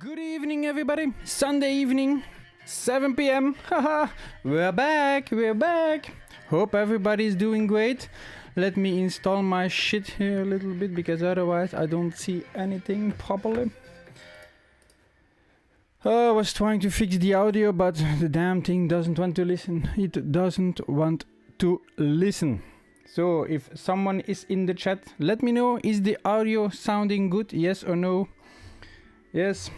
Good evening, everybody. Sunday evening, 7 p.m. Haha, we're back. Hope everybody's doing great. Let me install my shit here a little bit because otherwise I don't see anything properly. I was trying to fix the audio, but the damn thing doesn't want to listen. It doesn't want to listen. So if someone is in the chat, let me know, is the audio sounding good? Yes or no? Yes.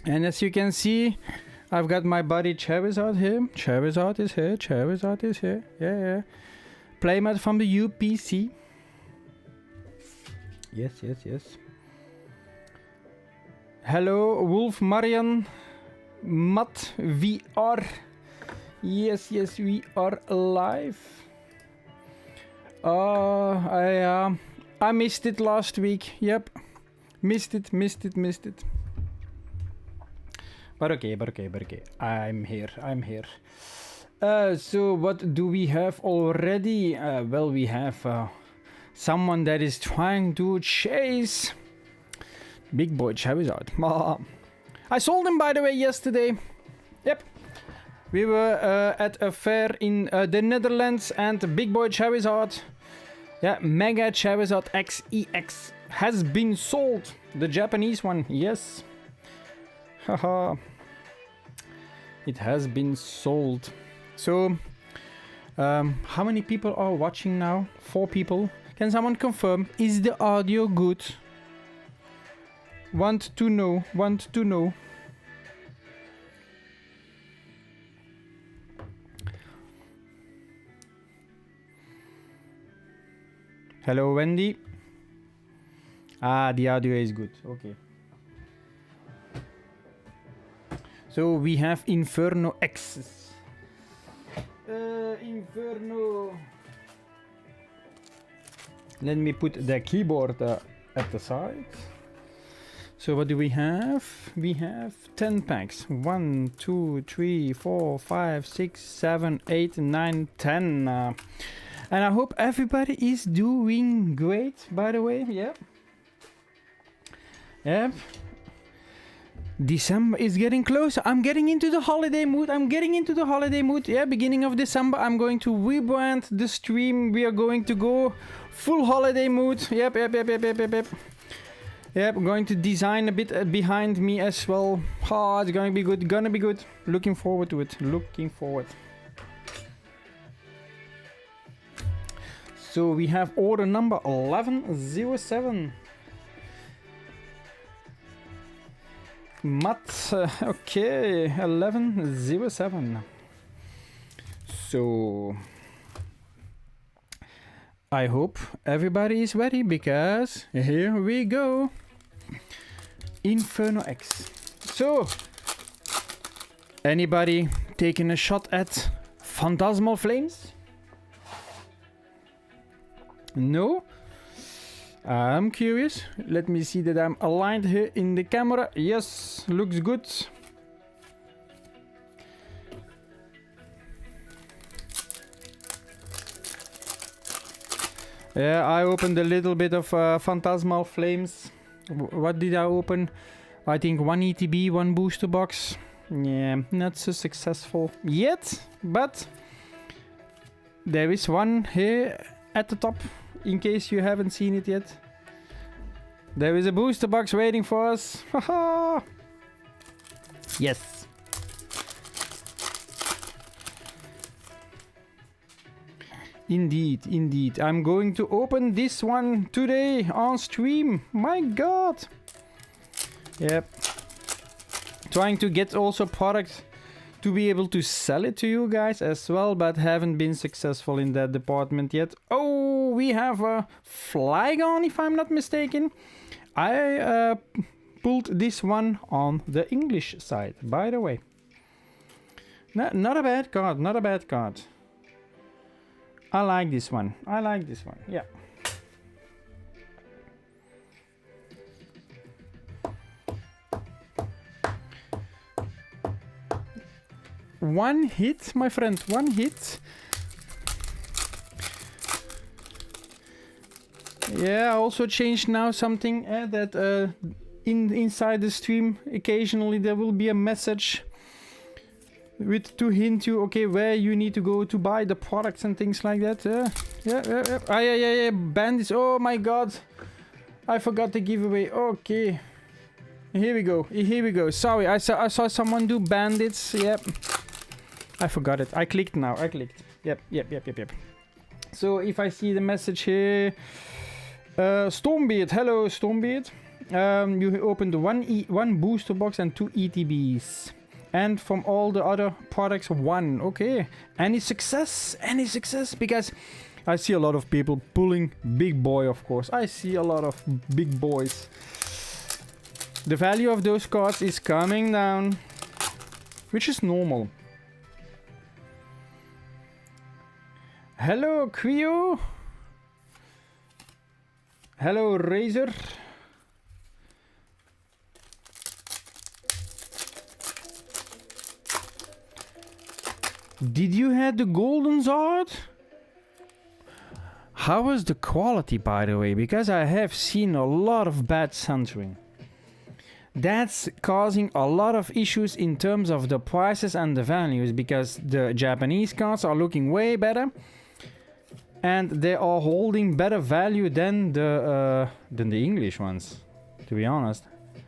And as you can see, I've got my buddy Charizard here. Charizard is here. Yeah. Playmat from the UPC. Yes. Hello, Wolf Marian. Matt VR. Yes, we are live. I missed it last week. Yep. Missed it. But okay. I'm here. So what do we have already? Well, we have someone that is trying to chase Big Boy Charizard. I sold him, by the way, yesterday. Yep. We were at a fair in the Netherlands, and Big Boy Charizard, yeah, Mega Charizard XEX has been sold. The Japanese one, yes. Haha. It has been sold. So, how many people are watching now? 4 people. Can someone confirm? Is the audio good? Want to know. Hello, Wendy. The audio is good. Okay. So we have Inferno X. Inferno. Let me put the keyboard at the side. So what do we have? We have 10 packs. 1, 2, 3, 4, 5, 6, 7, 8, 9, 10. And I hope everybody is doing great, by the way. Yep. December is getting closer. I'm getting into the holiday mood. Yeah, beginning of December, I'm going to rebrand the stream. We are going to go full holiday mood. Yep. Yep, I'm going to design a bit behind me as well. It's going to be good. Looking forward to it. So we have order number 1107. Matt, okay, 1107. So I hope everybody is ready because here we go. Inferno X. So anybody taking a shot at Phantasmal Flames? No? I'm curious. Let me see that I'm aligned here in the camera. Yes, looks good. Yeah, I opened a little bit of Phantasmal Flames. What did I open? I think 1 ETB, 1 booster box. Yeah, not so successful yet, but there is one here at the top. In case you haven't seen it yet, there is a booster box waiting for us. Haha! Yes. Indeed. I'm going to open this one today on stream. My God. Yep. Trying to get also product to be able to sell it to you guys as well, but haven't been successful in that department yet. Oh, we have a Flygon, if I'm not mistaken. I pulled this one on the English side, by the way. Not a bad card. I like this one. Yeah. One hit, my friend, 1 hit. Yeah, I also changed now something that inside the stream. Occasionally there will be a message with to hint you, okay, where you need to go to buy the products and things like that. Yeah. Bandits. Oh my god, I forgot the giveaway. Okay, here we go. Sorry, I saw someone do bandits. Yep, I forgot it. I clicked now. Yep. So if I see the message here, Stormbeard. Hello, Stormbeard. You opened one booster box and 2 ETBs. And from all the other products, 1. Okay. Any success? Because I see a lot of people pulling big boy, of course. I see a lot of big boys. The value of those cards is coming down, which is normal. Hello, Creo. Hello, Razor. Did you have the golden Zard? How was the quality, by the way? Because I have seen a lot of bad centering. That's causing a lot of issues in terms of the prices and the values, because the Japanese cards are looking way better and they are holding better value than the English ones, to be honest.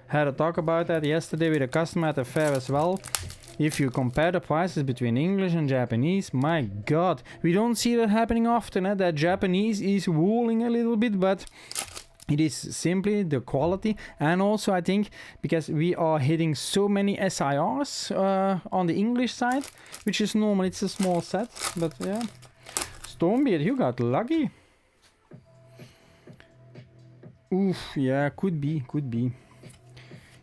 Had a talk about that yesterday with a customer at the fair as well. If you compare the prices between English and Japanese, my god, we don't see that happening often. That Japanese is ruling a little bit, but it is simply the quality. And also I think because we are hitting so many SIRs on the English side, which is normal, it's a small set, but yeah. Stormbeard, you got lucky. Oof, yeah, could be.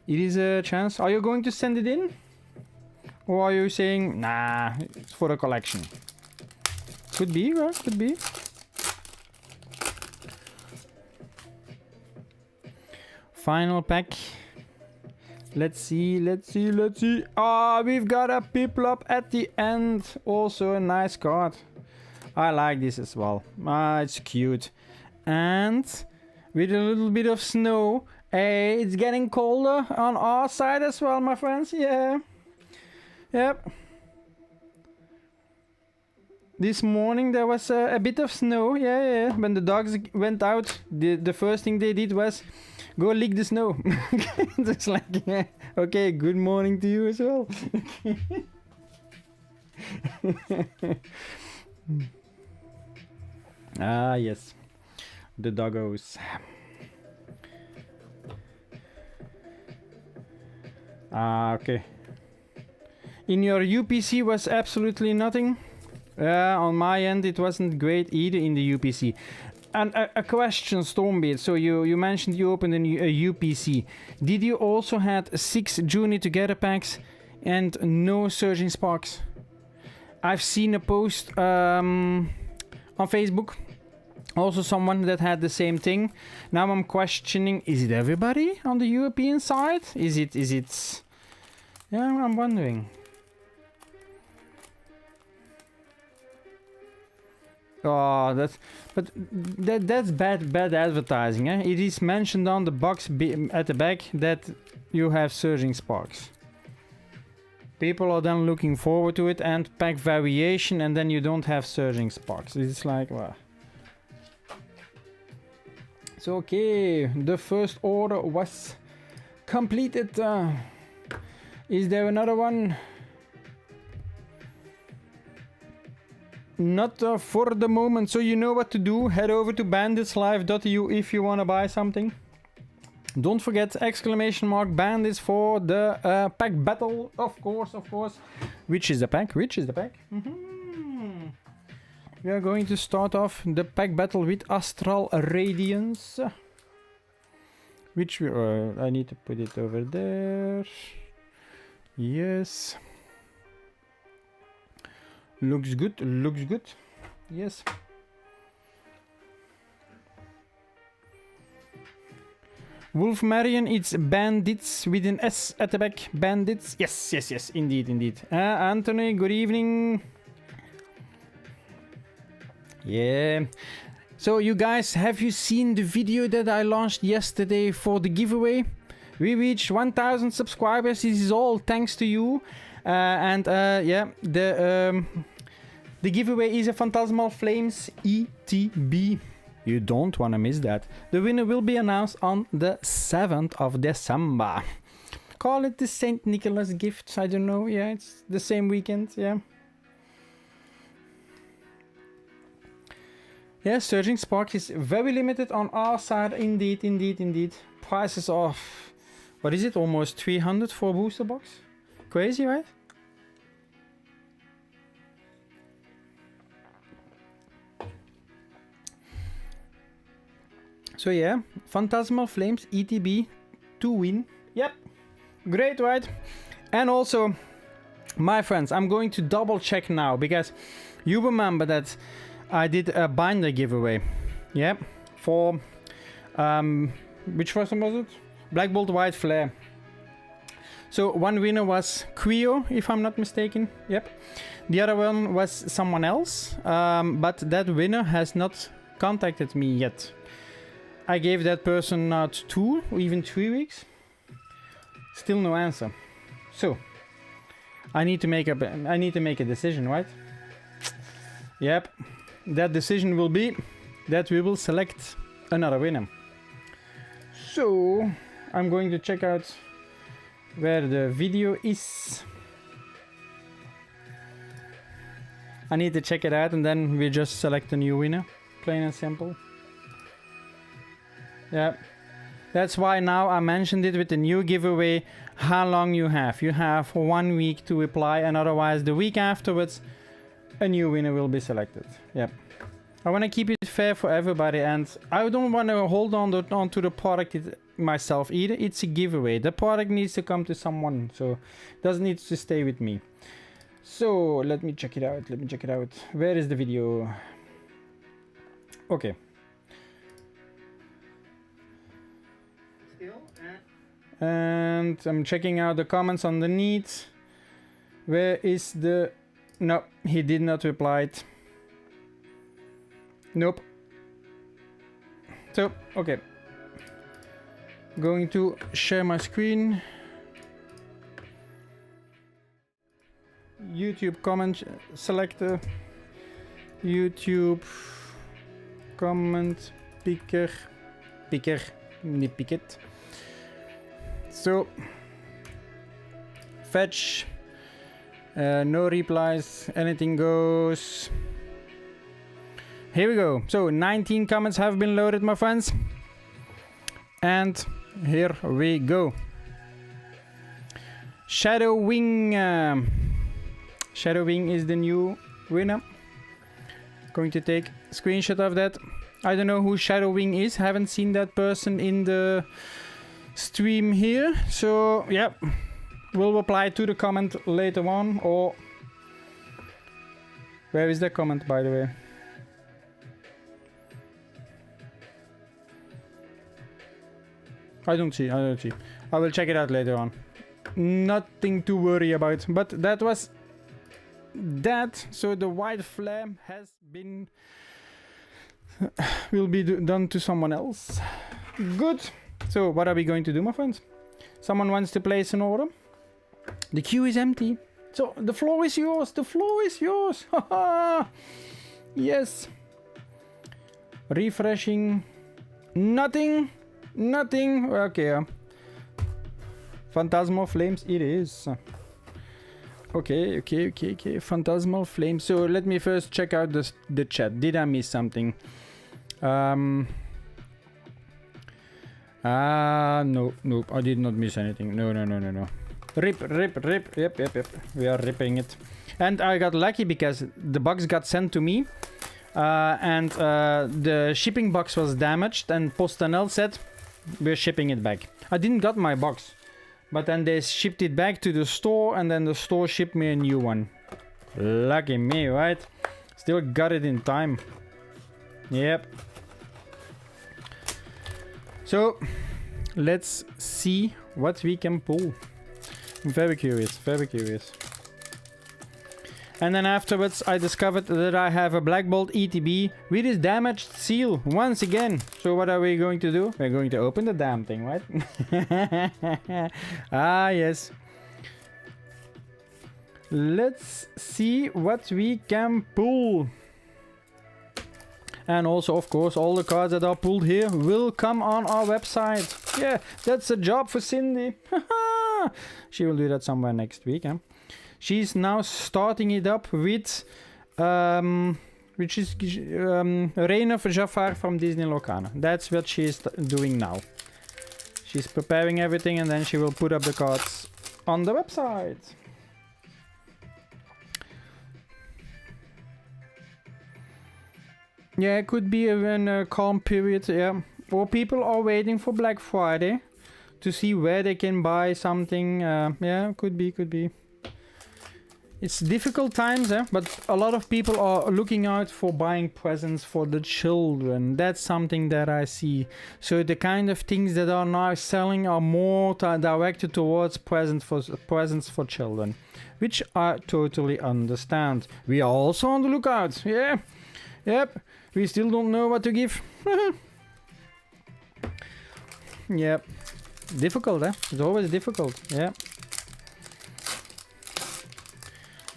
It is a chance. Are you going to send it in? Or are you saying, nah, it's for the collection? Could be, right? Could be. Final pack. Let's see. Ah, we've got a Piplup at the end. Also a nice card. I like this as well. Ah, it's cute. And with a little bit of snow. Hey, it's getting colder on our side as well, my friends. Yeah. Yep. This morning there was a bit of snow. Yeah. When the dogs went out, the first thing they did was go lick the snow. It's like, yeah, okay, good morning to you as well. Ah, yes. The doggos. Ah, okay. In your UPC was absolutely nothing. On my end, it wasn't great either in the UPC. And a question, Stormbeard. So you mentioned you opened a UPC. Did you also had 6 Juni Together packs and no Surging Sparks? I've seen a post on Facebook. Also someone that had the same thing. Now I'm questioning, is it everybody on the European side? Is it... Yeah, I'm wondering. Oh, that's bad advertising. Eh? It is mentioned on the box at the back that you have Surging Sparks. People are then looking forward to it and pack variation, and then you don't have Surging Sparks. It's like, well. So okay, the first order was completed. Is there another one? Not for the moment, so you know what to do. Head over to banditslive.eu if you want to buy something. Don't forget !Bandits for the pack battle, of course. Which is the pack? We are going to start off the pack battle with Astral Radiance. Which we, I need to put it over there. Yes. Looks good. Yes. Wolf Marion, it's Bandits with an S at the back. Bandits. Yes. Indeed. Anthony, good evening. Yeah. So you guys, have you seen the video that I launched yesterday for the giveaway? We reached 1,000 subscribers. This is all thanks to you. Yeah, the giveaway is a Phantasmal Flames ETB. You don't want to miss that. The winner will be announced on the 7th of December. Call it the St. Nicholas gift. I don't know. Yeah, it's the same weekend. Yeah. Yeah, Surging Spark is very limited on our side. Indeed, indeed, indeed. Prices are, what is it? Almost 300 for a booster box. Crazy, right? So yeah, Phantasmal Flames ETB to win. Yep, great, right? And also, my friends, I'm going to double check now because you remember that I did a binder giveaway. Yep, for which version was it? Black Bolt White Flare. So one winner was Quio, if I'm not mistaken. Yep. The other one was someone else, but that winner has not contacted me yet. I gave that person not 2 or even 3 weeks. Still no answer. So I need to make a decision, right? Yep. That decision will be that we will select another winner. So I'm going to check out where the video is. I need to check it out and then we just select a new winner. Plain and simple. Yeah, that's why now I mentioned it with the new giveaway, how long you have. You have 1 week to apply, and otherwise the week afterwards a new winner will be selected. Yep. I want to keep it fair for everybody, and I don't want to hold on to the product myself either. It's a giveaway. The product needs to come to someone, so it doesn't need to stay with me. So let me check it out. Let me check it out. Where is the video? Okay. And I'm checking out the comments underneath. Where is the... No, he did not reply. Nope. So, okay. Going to share my screen. YouTube comment selector. YouTube comment picker. Picker, niet picket. So, fetch, no replies, anything goes. Here we go. So 19 comments have been loaded, my friends. And here we go. Shadow Wing. Shadow Wing is the new winner. Going to take a screenshot of that. I don't know who Shadow Wing is. Haven't seen that person in the stream here, so yeah, we'll reply to the comment later on. Or where is the comment, by the way? I don't see. I will check it out later on. Nothing to worry about, but that was that. So the white flare has been will be done to someone else. Good. So what are we going to do, my friends? Someone wants to place an order. The queue is empty. So the floor is yours. The floor is yours. Haha. Yes. Refreshing. Nothing. Nothing. Okay. Phantasmal Flames it is. Okay. Phantasmal Flames. So let me first check out the chat. Did I miss something? Nope, I did not miss anything. No. Rip. Yep. We are ripping it. And I got lucky because the box got sent to me. And the shipping box was damaged, and PostNL said, we're shipping it back. I didn't got my box. But then they shipped it back to the store, and then the store shipped me a new one. Lucky me, right? Still got it in time. Yep. So, let's see what we can pull. I'm very curious. And then afterwards I discovered that I have a Black Bolt ETB with this damaged seal once again. So what are we going to do? We're going to open the damn thing, right? Ah, yes. Let's see what we can pull. And also, of course, all the cards that are pulled here will come on our website. Yeah, that's a job for Cindy. She will do that somewhere next week, huh? She's now starting it up with, which is Reign of Jafar from Disney Locana. That's what she's doing now. She's preparing everything and then she will put up the cards on the website. Yeah, it could be a calm period, yeah. Or people are waiting for Black Friday to see where they can buy something. Yeah, could be. It's difficult times, but a lot of people are looking out for buying presents for the children. That's something that I see. So the kind of things that are now selling are more directed towards presents for children, which I totally understand. We are also on the lookout. Yeah, yep. We still don't know what to give. Yep. Difficult, It's always difficult. Yeah.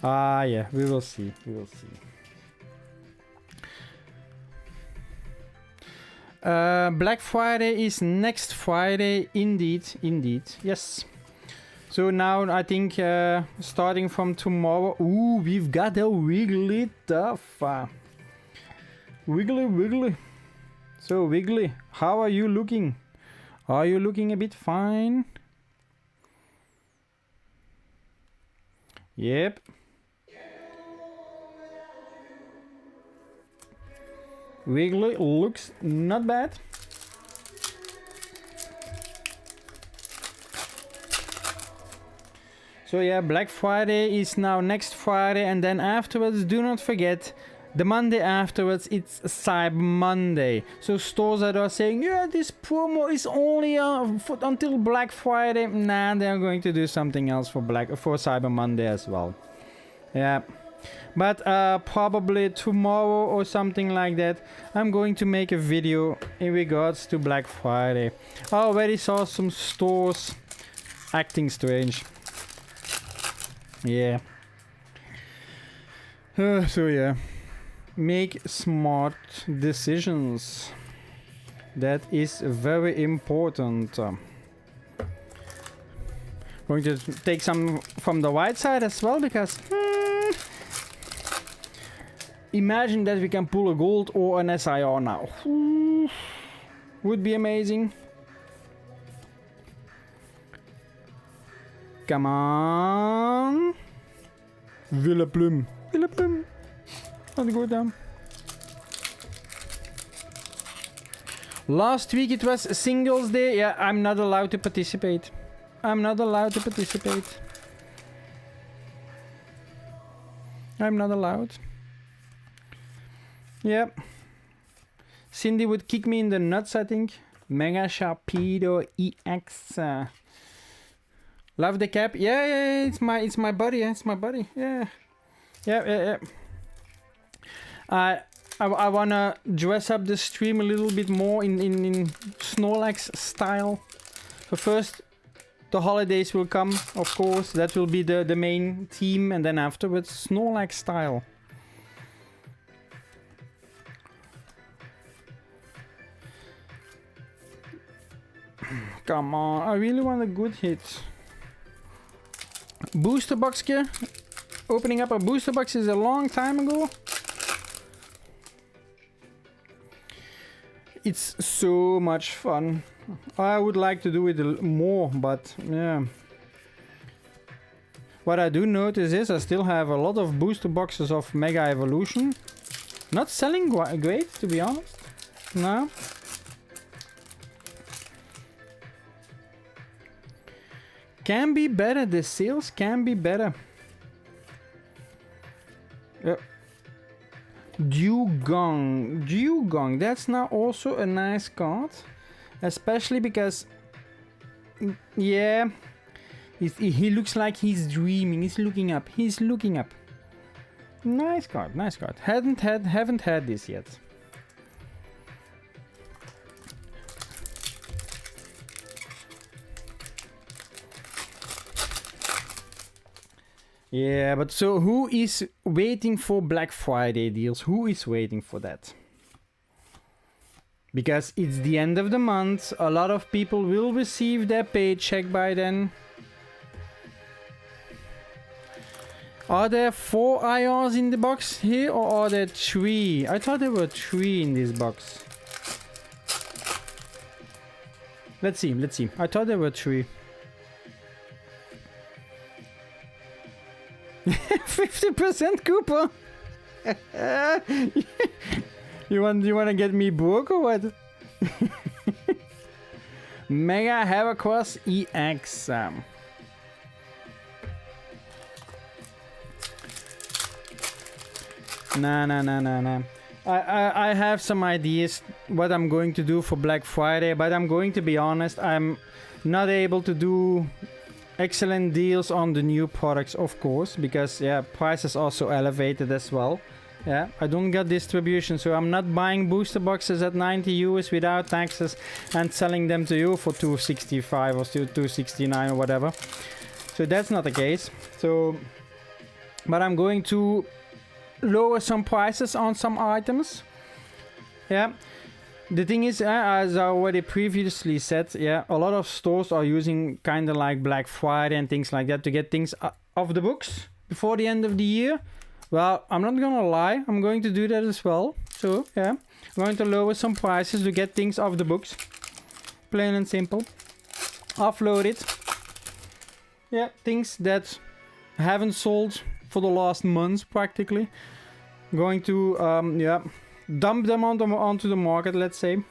Ah, yeah, we will see. Black Friday is next Friday, indeed. Yes. So now I think starting from tomorrow, ooh, we've got a Wiggly Duff. Wiggly. So Wiggly, how are you looking? Are you looking a bit fine? Yep. Wiggly looks not bad. So yeah, Black Friday is now next Friday, and then afterwards, do not forget, the Monday afterwards, it's Cyber Monday. So stores that are saying, yeah, this promo is only until Black Friday, nah, they're going to do something else for Cyber Monday as well. Yeah. But probably tomorrow or something like that, I'm going to make a video in regards to Black Friday. I already saw some stores acting strange. Yeah. So yeah. Make smart decisions. That is very important. Going to take some from the white side as well, because imagine that we can pull a gold or an SIR now. Would be amazing. Come on. Willeplum. Let's go down. Last week it was Singles Day. Yeah, I'm not allowed to participate. I'm not allowed. Yep. Cindy would kick me in the nuts, I think. Mega Sharpedo EX. Love the cap. Yeah, it's my buddy. It's my buddy. Yeah. I wanna dress up the stream a little bit more in Snorlax style. So first, the holidays will come, of course. That will be the main theme, and then afterwards, Snorlax style. Come on, I really want a good hit. Booster box here. Opening up a booster box is a long time ago. It's so much fun. I would like to do it more, but yeah. What I do notice is I still have a lot of booster boxes of Mega Evolution. Not selling great, to be honest. No. Can be better, the sales can be better. Dugong, that's now also a nice card. Especially because, yeah, he looks like he's dreaming. He's looking up. Nice card, nice card. Haven't had this yet. Yeah, but so who is waiting for Black Friday deals? Who is waiting for that? Because it's the end of the month. A lot of people will receive their paycheck by then. Are there 4 IRs in the box here, or are there 3? I thought there were 3 in this box. Let's see, let's see. I thought there were 3. 50% coupon. You wanna get me broke or what? Mega HyperX EX. Nah. I have some ideas what I'm going to do for Black Friday, but I'm going to be honest, I'm not able to do excellent deals on the new products, of course, because yeah, prices also elevated as well. Yeah, I don't get distribution, so I'm not buying booster boxes at 90 US without taxes and selling them to you for 265 or 269 or whatever. So that's not the case. So, but I'm going to lower some prices on some items. Yeah. The thing is, as I already previously said, yeah, a lot of stores are using kind of like Black Friday and things like that to get things off the books before the end of the year. Well, I'm not gonna lie, I'm going to do that as well. So, yeah, I'm going to lower some prices to get things off the books. Plain and simple. Offload it. Yeah, things that haven't sold for the last months practically. Going to, yeah, dump them onto the market, let's say.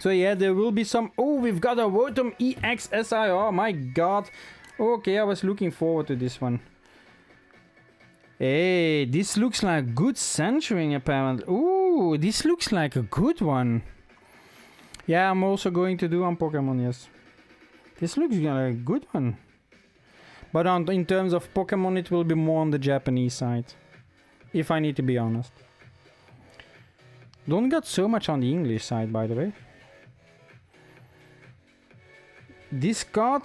So yeah, there will be some. Oh, we've got a Rotom EX SIR. My god. Okay, I was looking forward to this one. Hey, this looks like good centering apparently. Ooh, this looks like a good one. Yeah, I'm also going to do on Pokemon, yes. This looks like a good one. But in terms of Pokemon, it will be more on the Japanese side. If I need to be honest. Don't get so much on the English side, by the way. This card,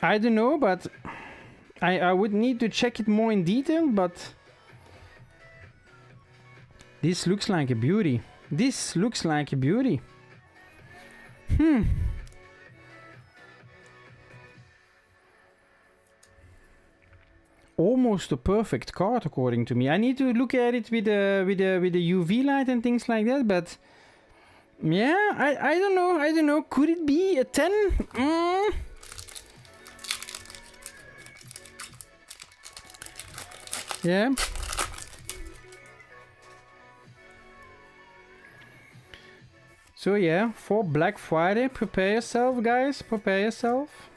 I don't know, but I would need to check it more in detail, but this looks like a beauty. This looks like a beauty. Almost a perfect card according to me. I need to look at it with the UV light and things like that, but yeah, I don't know. Could it be a 10? Yeah. So yeah, for Black Friday, prepare yourself, guys. Prepare yourself.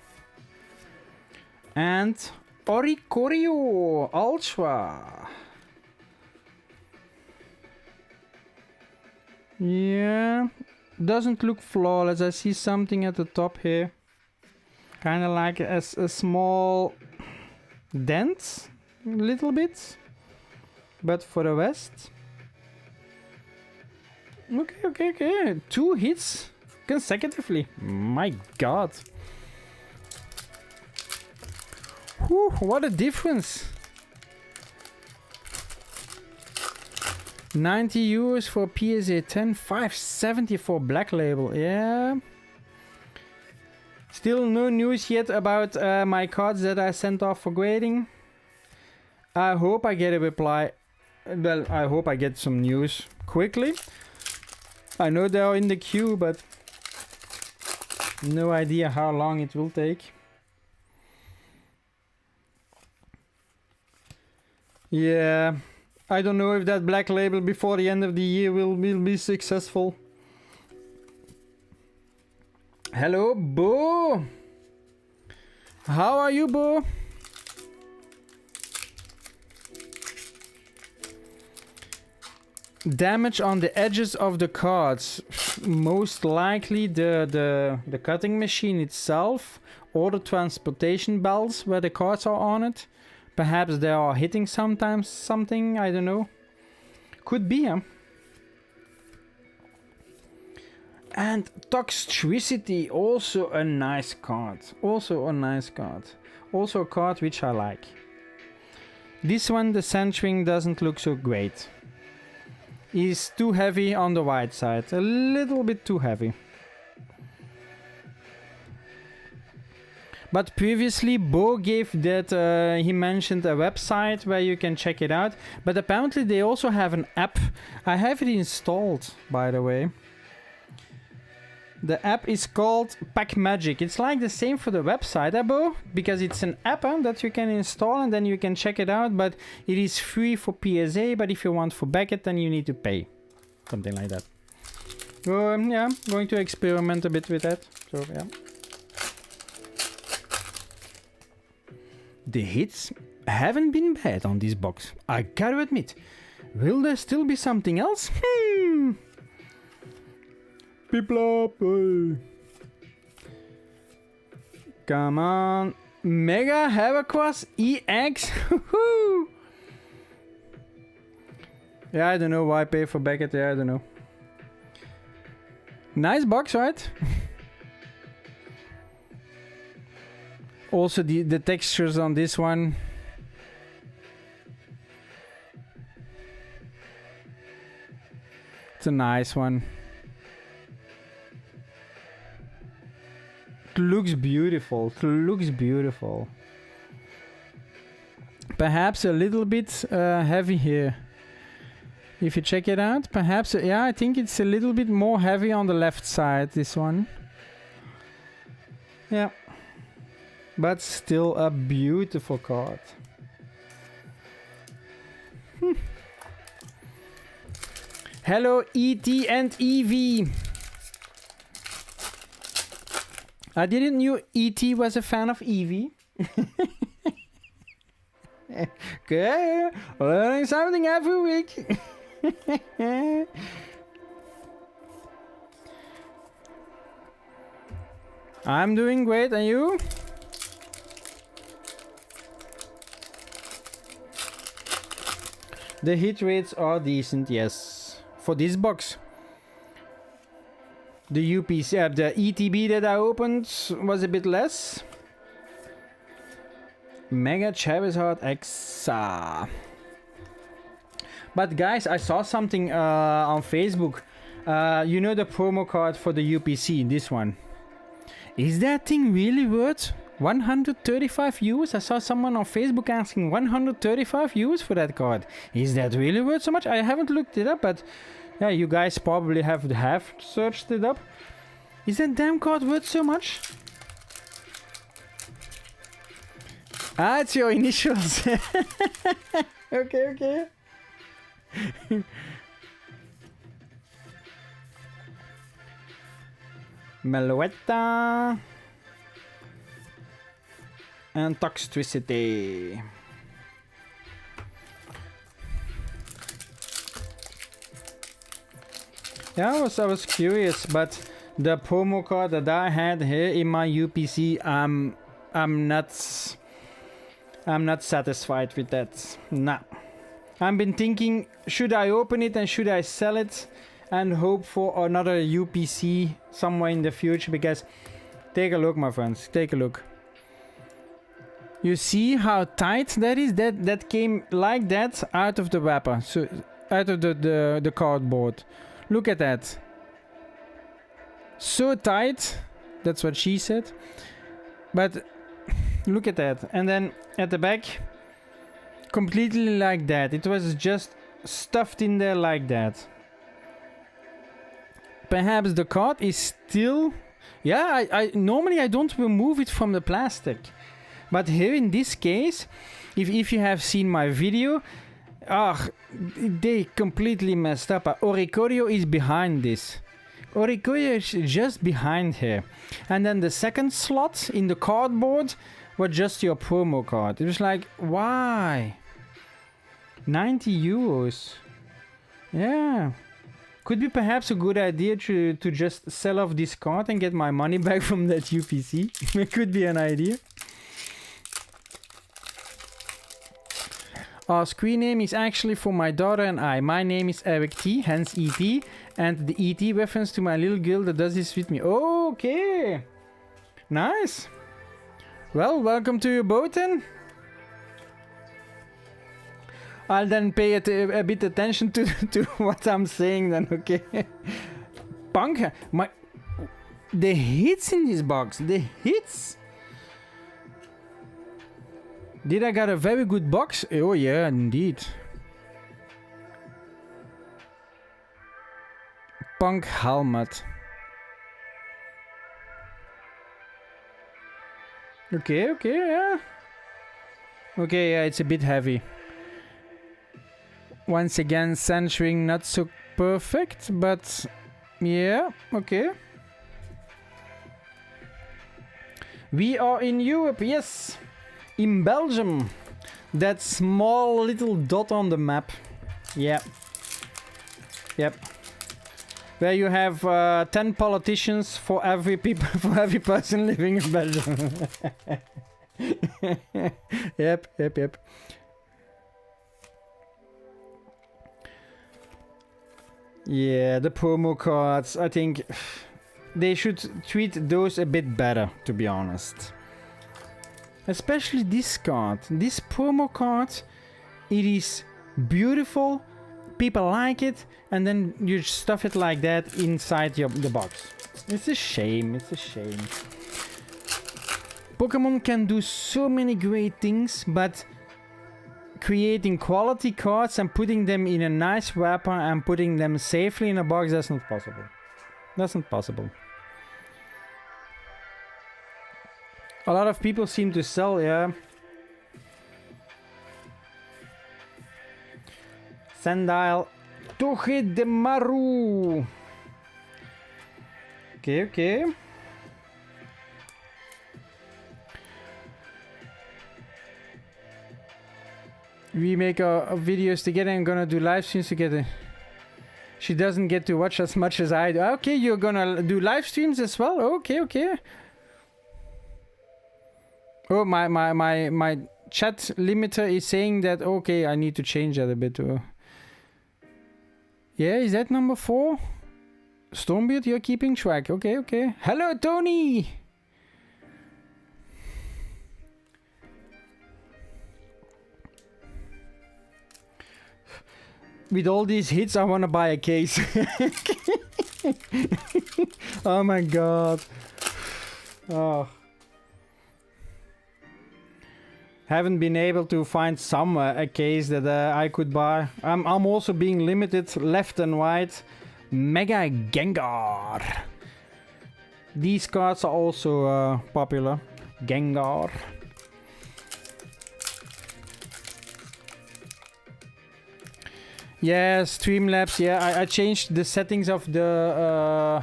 And Oricorio Ultra. Yeah, doesn't look flawless. I see something at the top here. Kind of like a small dent. Little bit. But for the rest. Okay. 2 hits consecutively. My god. Whew, what a difference. 90 euros for PSA 10, 570 for Black Label. Yeah. Still no news yet about my cards that I sent off for grading. I hope I get a reply. Well, I hope I get some news quickly. I know they are in the queue, but no idea how long it will take. Yeah, I don't know if that Black Label before the end of the year will be successful. Hello, Bo. How are you, Bo? Damage on the edges of the cards. Most likely the cutting machine itself or the transportation belts where the cards are on it. Perhaps they are hitting sometimes something, I don't know. Could be, huh? And Toxtricity, also a nice card. Also a nice card. Also a card which I like. This one, the centering doesn't look so great. Is too heavy on the white side. A little bit too heavy. But previously Bo gave that, he mentioned a website where you can check it out. But apparently they also have an app. I have it installed, by the way. The app is called Pack Magic. It's like the same for the website, Bo, because it's an app that you can install and then you can check it out. But it is free for PSA, but if you want for Beckett, then you need to pay. Something like that. Yeah, going to experiment a bit with that. So, yeah. The hits haven't been bad on this box, I gotta admit. Will there still be something else? Piplop. Come on. Mega HyperX EX. Yeah, I don't know why pay for Beckett. Yeah, I don't know. Nice box, right? Also the textures on this one. It's a nice one. It looks beautiful. It looks beautiful. Perhaps a little bit heavy here. If you check it out, perhaps, yeah, I think it's a little bit more heavy on the left side, this one. Yeah. But still a beautiful card. Hello, ET and EV. I didn't know ET was a fan of EV. Okay, learning something every week. I'm doing great, and you? The hit rates are decent, yes. For this box. The UPC, the ETB that I opened was a bit less. Mega Charizard Exa. But guys, I saw something on Facebook. You know the promo card for the UPC, this one. Is that thing really worth 135 euros? I saw someone on Facebook asking 135 euros for that card. Is that really worth so much? I haven't looked it up, but yeah, you guys probably have searched it up. Is that damn card worth so much? Ah, it's your initials. Okay, okay. Meloetta. And Toxtricity. Yeah, I was curious, but the promo card that I had here in my UPC, I'm not satisfied with that. Nah. I've been thinking, should I open it and should I sell it and hope for another UPC somewhere in the future? Because take a look, my friends, take a look. You see how tight that is? That came like that out of the wrapper, so out of the cardboard. Look at that. So tight. That's what she said. But look at that. And then at the back, completely like that. It was just stuffed in there like that. Perhaps the card is still... Yeah, I normally I don't remove it from the plastic. But here in this case, if you have seen my video, they completely messed up. Oricorio is behind this. Oricorio is just behind here. And then the second slot in the cardboard was just your promo card. It was like, why? 90 euros. Yeah. Could be perhaps a good idea to just sell off this card and get my money back from that UPC. It could be an idea. Our screen name is actually for my daughter and I. My name is Eric T, hence ET, and the ET reference to my little girl that does this with me. Okay. Nice. Well, welcome to your boat then. I'll then pay a bit attention to what I'm saying then, okay? Punk, the hits in this box, the hits. Did I got a very good box? Oh yeah, indeed. Punk helmet. Okay, yeah. Okay, yeah, it's a bit heavy. Once again, centering not so perfect, but yeah, okay. We are in Europe, yes. In Belgium. That small little dot on the map. Yeah. Yep. Where you have 10 politicians for every person living in Belgium. Yep. Yeah, the promo cards, I think they should treat those a bit better, to be honest. Especially this card. This promo card, it is beautiful, people like it, and then you stuff it like that inside the box. It's a shame, it's a shame. Pokemon can do so many great things, but creating quality cards and putting them in a nice wrapper and putting them safely in a box, that's not possible. That's not possible. A lot of people seem to sell, yeah. Sandile Togedemaru. Okay. We make our videos together and gonna do live streams together. She doesn't get to watch as much as I do. Okay, you're gonna do live streams as well? Okay. Oh, my chat limiter is saying that, okay, I need to change that a bit. Yeah, is that number 4? Stormbeard, you're keeping track. Okay. Hello, Tony! With all these hits, I want to buy a case. Oh my god. Oh. Haven't been able to find somewhere a case that I could buy. I'm also being limited left and right. Mega Gengar. These cards are also popular. Gengar. Yeah, Streamlabs. Yeah, I changed the settings of the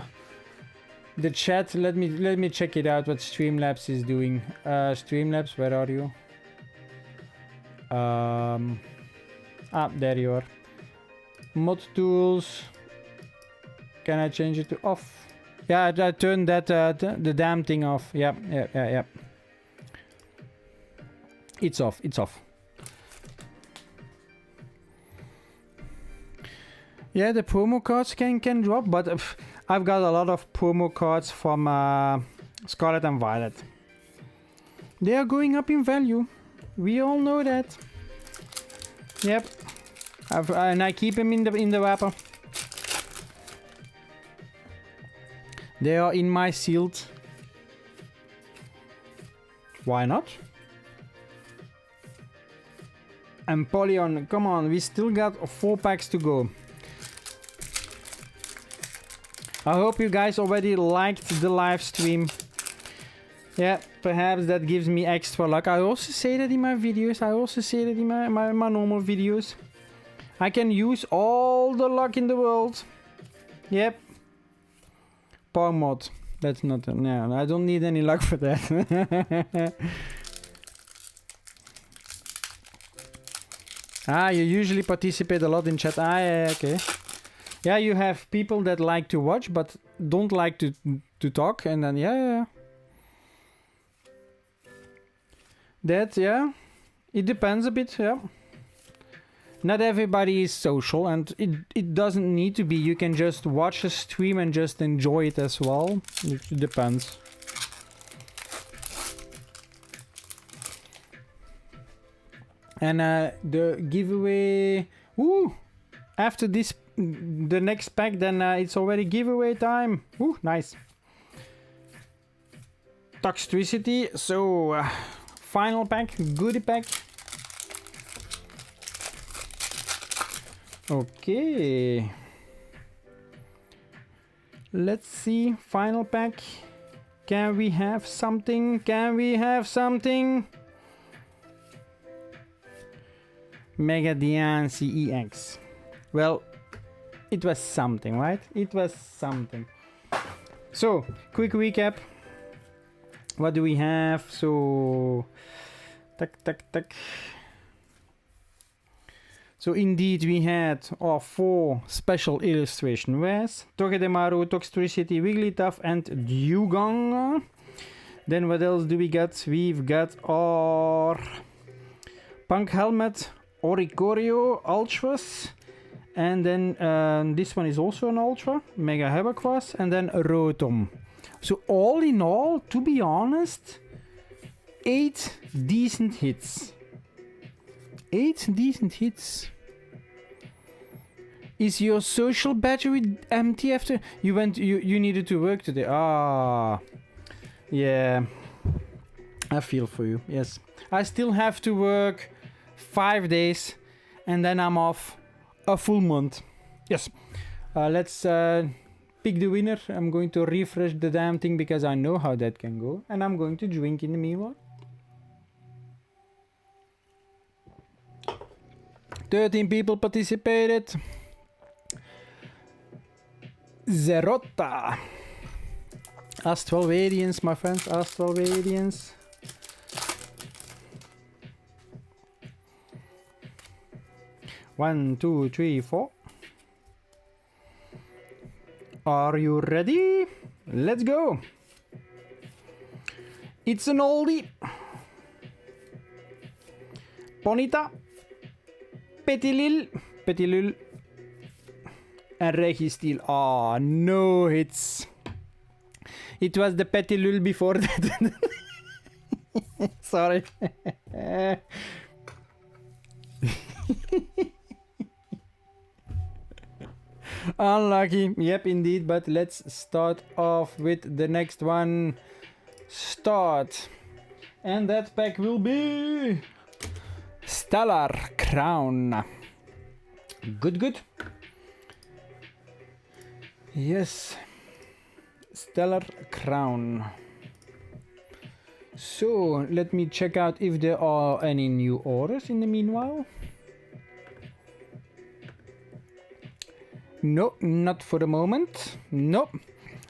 chat. Let me check it out. What Streamlabs is doing. Streamlabs, where are you? There you are. Mod tools. Can I change it to off? Yeah, I turned that the damn thing off. Yeah. It's off. Yeah, the promo cards can drop, but I've got a lot of promo cards from Scarlet and Violet. They are going up in value. We all know that. Yep. And I keep them in the wrapper. They are in my sealed. Why not? And Polygon, come on, we still got 4 packs to go. I hope you guys already liked the live stream. Yeah, perhaps that gives me extra luck. I also say that in my videos. I also say that in my normal videos. I can use all the luck in the world. Yep. Power mod. That's not... No, I don't need any luck for that. You usually participate a lot in chat. Yeah, okay. Yeah, you have people that like to watch, but don't like to talk. And then, yeah. That, yeah. It depends a bit, yeah. not everybody is social, and it doesn't need to be. You can just watch a stream and just enjoy it as well. It depends. And the giveaway... Woo! After this, the next pack, then it's already giveaway time. Woo, nice. Toxtricity, so final pack, goodie pack. Okay. Let's see, final pack. Can we have something? Can we have something? Mega Diancie EX. Well, it was something, right? It was something. So, quick recap. What do we have? So, tack. So indeed we had our 4 special illustration wares. Togedemaru, Toxtricity, Wigglytuff and Dugong. Then what else do we got? We've got our Punk Helmet, Oricorio, Ultras. And then this one is also an Ultra, Mega Heberquas, and then Rotom. So all in all, to be honest, 8 decent hits. 8 decent hits. Is your social battery empty after you went? You needed to work today. Ah, yeah. I feel for you. Yes, I still have to work 5 days, and then I'm off a full month. Yes. Let's pick the winner. I'm going to refresh the damn thing because I know how that can go, and I'm going to drink in the meanwhile. 13 people participated. Zerotta. Astralvadians, my friends. Astralvadians. One, two, three, 4. Are you ready? Let's go. It's an oldie. Ponyta. Petilil, and Registeel. Ah, no hits. It was the Petilil before that. Sorry. Unlucky. Yep, indeed. But let's start off with the next one. Start. And that pack will be Stellar Crown. Good. Yes. Stellar Crown. So, let me check out if there are any new orders in the meanwhile. No, not for the moment. Nope.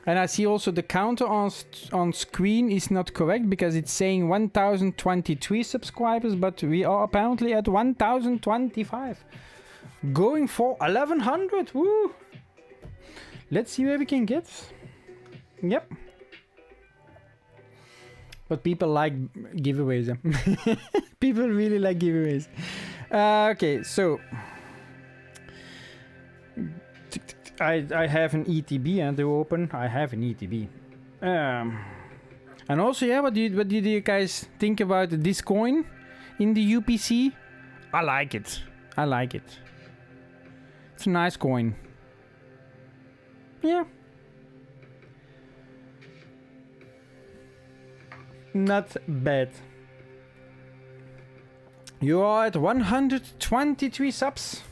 And I see also the counter on screen is not correct because it's saying 1023 subscribers, but we are apparently at 1025. Going for 1100. Woo! Let's see where we can get. Yep. But people like giveaways. People really like giveaways. Okay, so I have an ETB and to open. I have an ETB. And also, yeah, what did you guys think about this coin in the UPC? I like it. I like it. It's a nice coin. Yeah. Not bad. You are at 123 subs.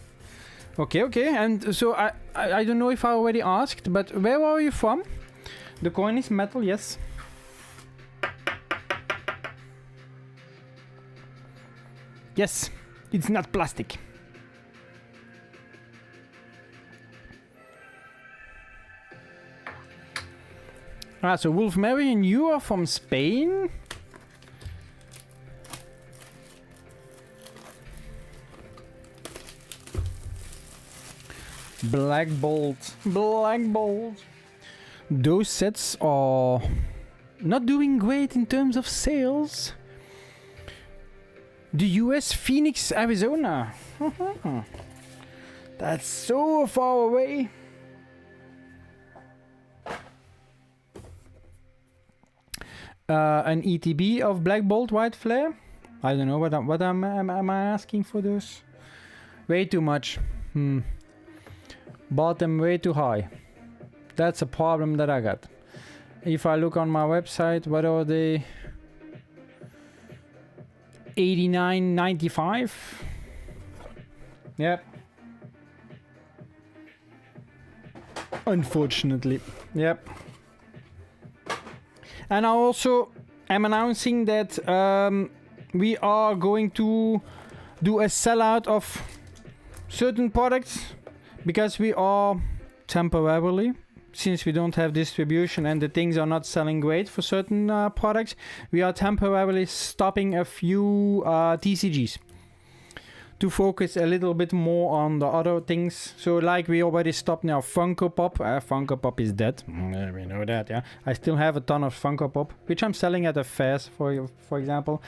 Okay, and so I don't know if I already asked, but where are you from? The coin is metal, yes. Yes, it's not plastic. Ah, so Wolf Marion, you are from Spain? Black Bolt. Those sets are not doing great in terms of sales. The US, Phoenix, Arizona. That's so far away. An ETB of Black Bolt White Flare. I don't know what am I asking for those? Way too much. Bought them way too high. That's a problem that I got. If I look on my website, what are they? 89.95. Yep. Unfortunately. Yep. And I also am announcing that we are going to do a sellout of certain products because we are temporarily, since we don't have distribution and the things are not selling great for certain products, we are temporarily stopping a few TCGs to focus a little bit more on the other things. So like we already stopped now Funko Pop. Funko Pop is dead. We know that, yeah. I still have a ton of Funko Pop, which I'm selling at a fairs, for example.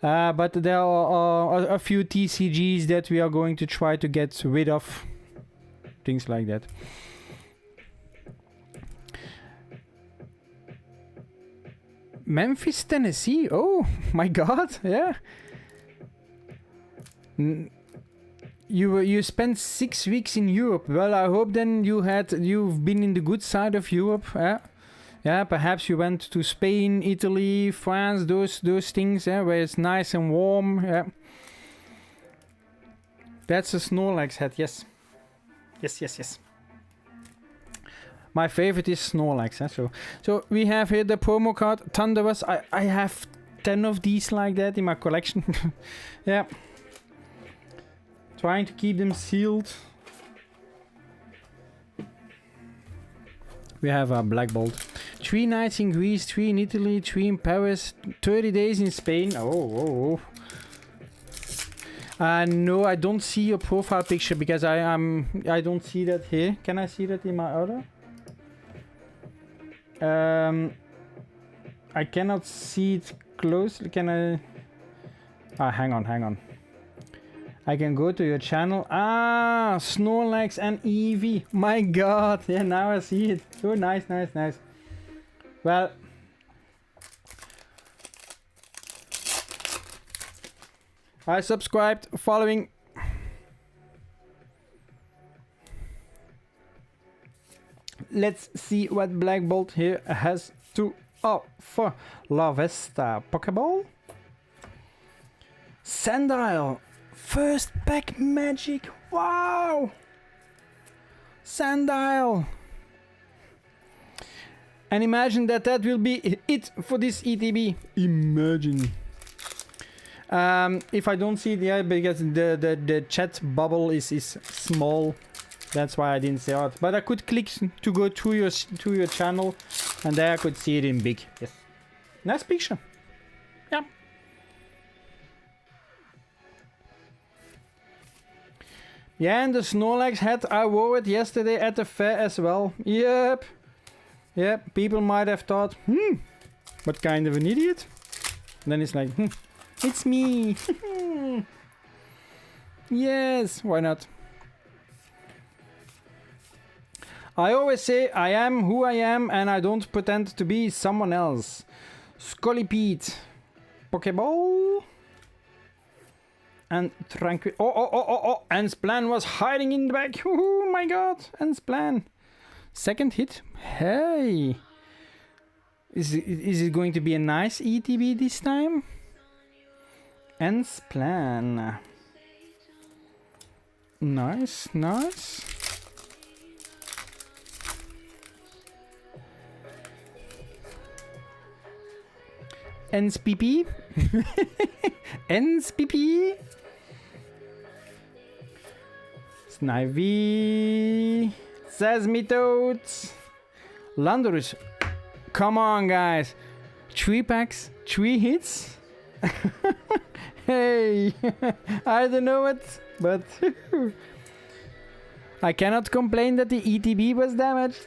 But there are a few TCGs that we are going to try to get rid of. Things like that. Memphis, Tennessee. Oh my God, yeah. You spent 6 weeks in Europe. Well, I hope then you've been in the good side of Europe. Yeah, perhaps you went to Spain, Italy, France, those things, where it's nice and warm. Yeah. That's a Snorlax hat, yes. Yes. My favorite is Snorlax. So we have here the promo card Thunderous. I have 10 of these like that in my collection. Yeah. Trying to keep them sealed. We have a Black Bolt. 3 nights in Greece, 3 in Italy, 3 in Paris, 30 days in Spain. Oh. No, I don't see your profile picture because I don't see that here. Can I see that in my other? I cannot see it closely. Can I? Hang on. I can go to your channel. Snorlax and Eevee. My God. Yeah, now I see it. Oh, nice. Well, I subscribed, following. Let's see what Black Bolt here has to offer. Larvesta Pokeball. Sandile. First pack magic. Wow. Sandile. And imagine that will be it for this ETB. Imagine. If I don't see it, yeah, because the chat bubble is small, that's why I didn't say it. But I could click to go to your channel, and there I could see it in big. Yes, nice picture. Yeah. Yeah, and the Snorlax hat, I wore it yesterday at the fair as well. Yep. People might have thought, what kind of an idiot? And then it's like, it's me. Yes, why not? I always say I am who I am and I don't pretend to be someone else. Scolipede. Pokeball. And Tranquil. Oh. Ensplan was hiding in the back. Oh my God. Ensplan. Second hit. Hey. Is it going to be a nice ETB this time? Ensplan. Nice. NSPP. NSPP. Snivy. Sesmitoads. Landorus. Come on, guys. 3 packs, 3 hits. Hey. I don't know it, but I cannot complain that the ETB was damaged.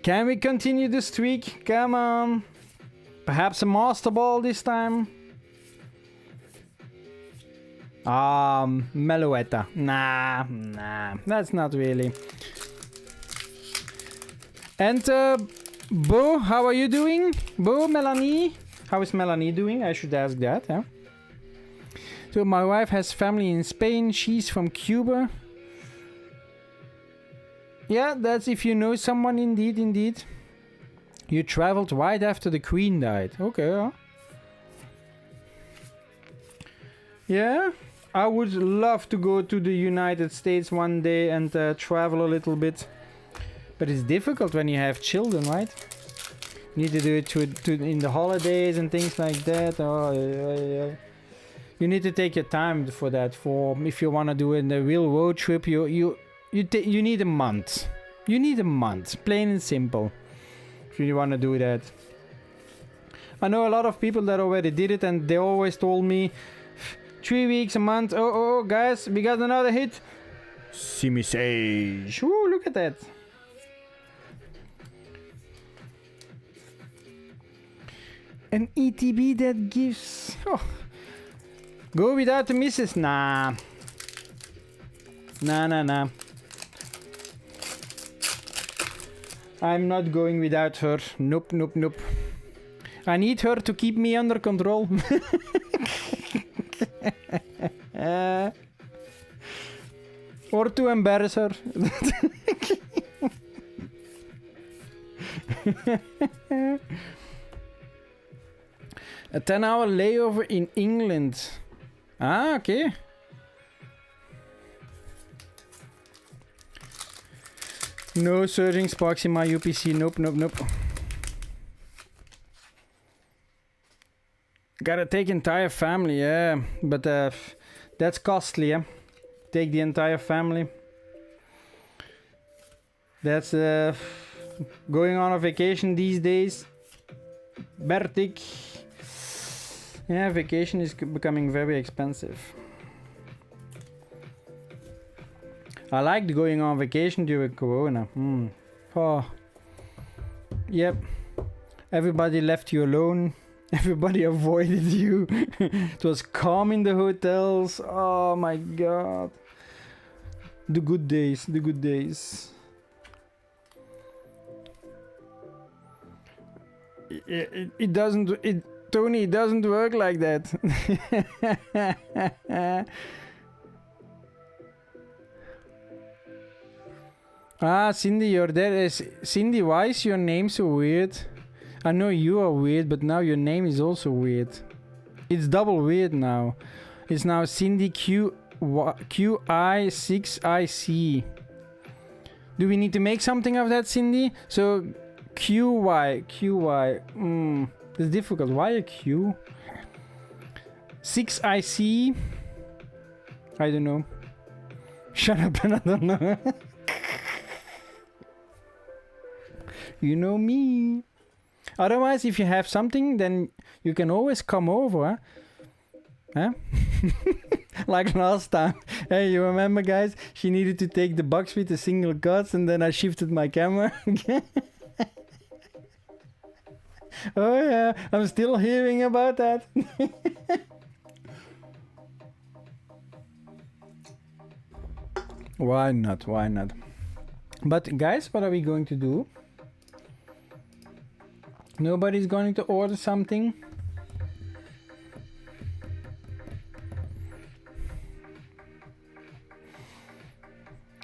Can we continue the streak? Come on. Perhaps a master ball this time. Meloetta. Nah, that's not really. And Bo, how are you doing? Bo, Melanie? How is Melanie doing? I should ask that, huh? So my wife has family in Spain. She's from Cuba. Yeah, that's if you know someone, indeed. You traveled right after the Queen died. Okay, huh? Yeah, I would love to go to the United States one day and travel a little bit. But it's difficult when you have children, right? You need to do it in the holidays and things like that. Oh, you need to take your time for that. For if you want to do it in a real road trip, you need a month. You need a month, plain and simple, if you want to do that. I know a lot of people that already did it, and they always told me 3 weeks, a month. Oh, guys, we got another hit. Simi Sage. Ooh, look at that. An ETB that gives. Oh. Go without the misses. Nah. Nah. I'm not going without her. Nope. I need her to keep me under control. Or to embarrass her. A 10-hour layover in England. Ah, okay. No surging sparks in my UPC. Nope. Gotta take entire family, yeah. But that's costly, yeah. Take the entire family. That's going on a vacation these days. Bertik. Yeah, vacation is becoming very expensive. I liked going on vacation during Corona. Oh. Yep. Everybody left you alone. Everybody avoided you. It was calm in the hotels. Oh my god. The good days. It doesn't... Tony, it doesn't work like that. Ah, Cindy, you're there. Cindy, why is your name so weird? I know you are weird, but now your name is also weird. It's double weird now. It's now Cindy QI6IC. Do we need to make something of that, Cindy? So QY. It's difficult. Why a Q? 6IC. I don't know. Shut up, and I don't know. You know me. Otherwise, if you have something, then you can always come over. Huh? Like last time. Hey, you remember, guys? She needed to take the box with the single cuts, and then I shifted my camera. Oh yeah, I'm still hearing about that. Why not? But guys, what are we going to do? Nobody's going to order something?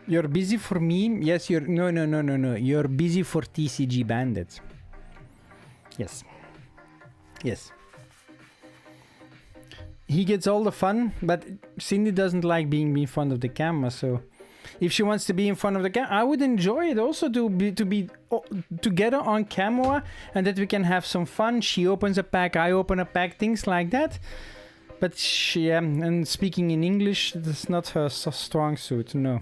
You're busy for me? Yes, you're... No. You're busy for TCG Bandits. Yes. He gets all the fun, but Cindy doesn't like being in front of the camera, so... If she wants to be in front of the camera, I would enjoy it also to be together on camera, and that we can have some fun. She opens a pack, I open a pack, things like that. But she, and speaking in English, that's not her strong suit. No,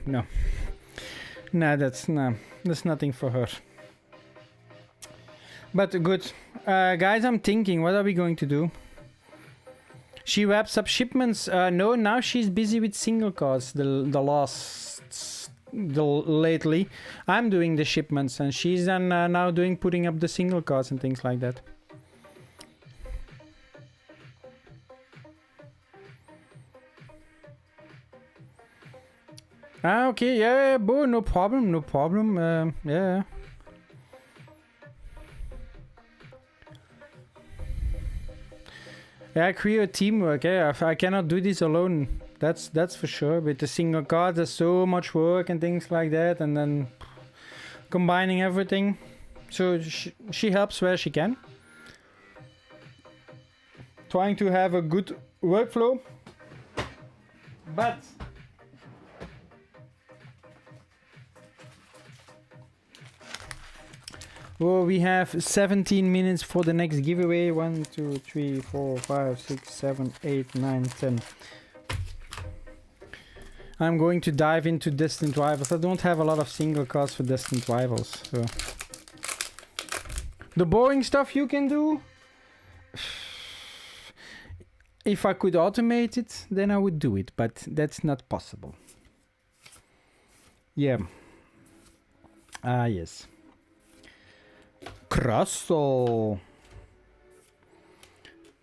that's nothing for her. But good, guys. I'm thinking, what are we going to do? She wraps up shipments. No, now she's busy with single cards. The last lately. I'm doing the shipments, and she's now doing putting up the single cards and things like that. Ah, okay, yeah, bro, no problem, no problem. Yeah. Yeah, create teamwork. Yeah, I cannot do this alone. That's for sure. With the single cards, there's so much work and things like that, and then combining everything. So she helps where she can. Trying to have a good workflow, but well, we have 17 minutes for the next giveaway. 1, 2, 3, 4, 5, 6, 7, 8, 9, 10. I'm going to dive into distant rivals. I don't have a lot of single cards for distant rivals. So the boring stuff you can do. If I could automate it, then I would do it, but that's not possible. Yeah. Ah, yes. Crustle.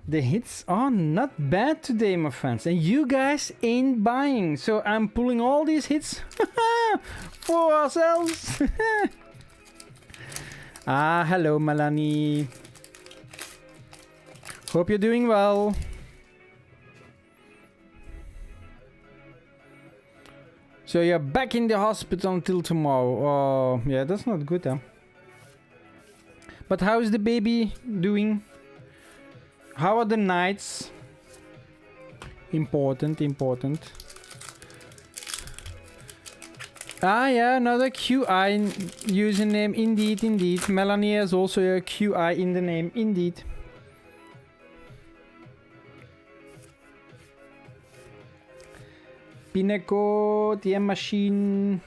The hits are not bad today, my friends, and you guys ain't buying, so I'm pulling all these hits for ourselves. Ah, hello, Melanie. Hope you're doing well. So you're back in the hospital until tomorrow. Oh, yeah, that's not good, huh? But how is the baby doing? How are the nights? Important. Ah, yeah, another QI username. Indeed. Melanie has also a QI in the name. Indeed. Pineko, TM Machine.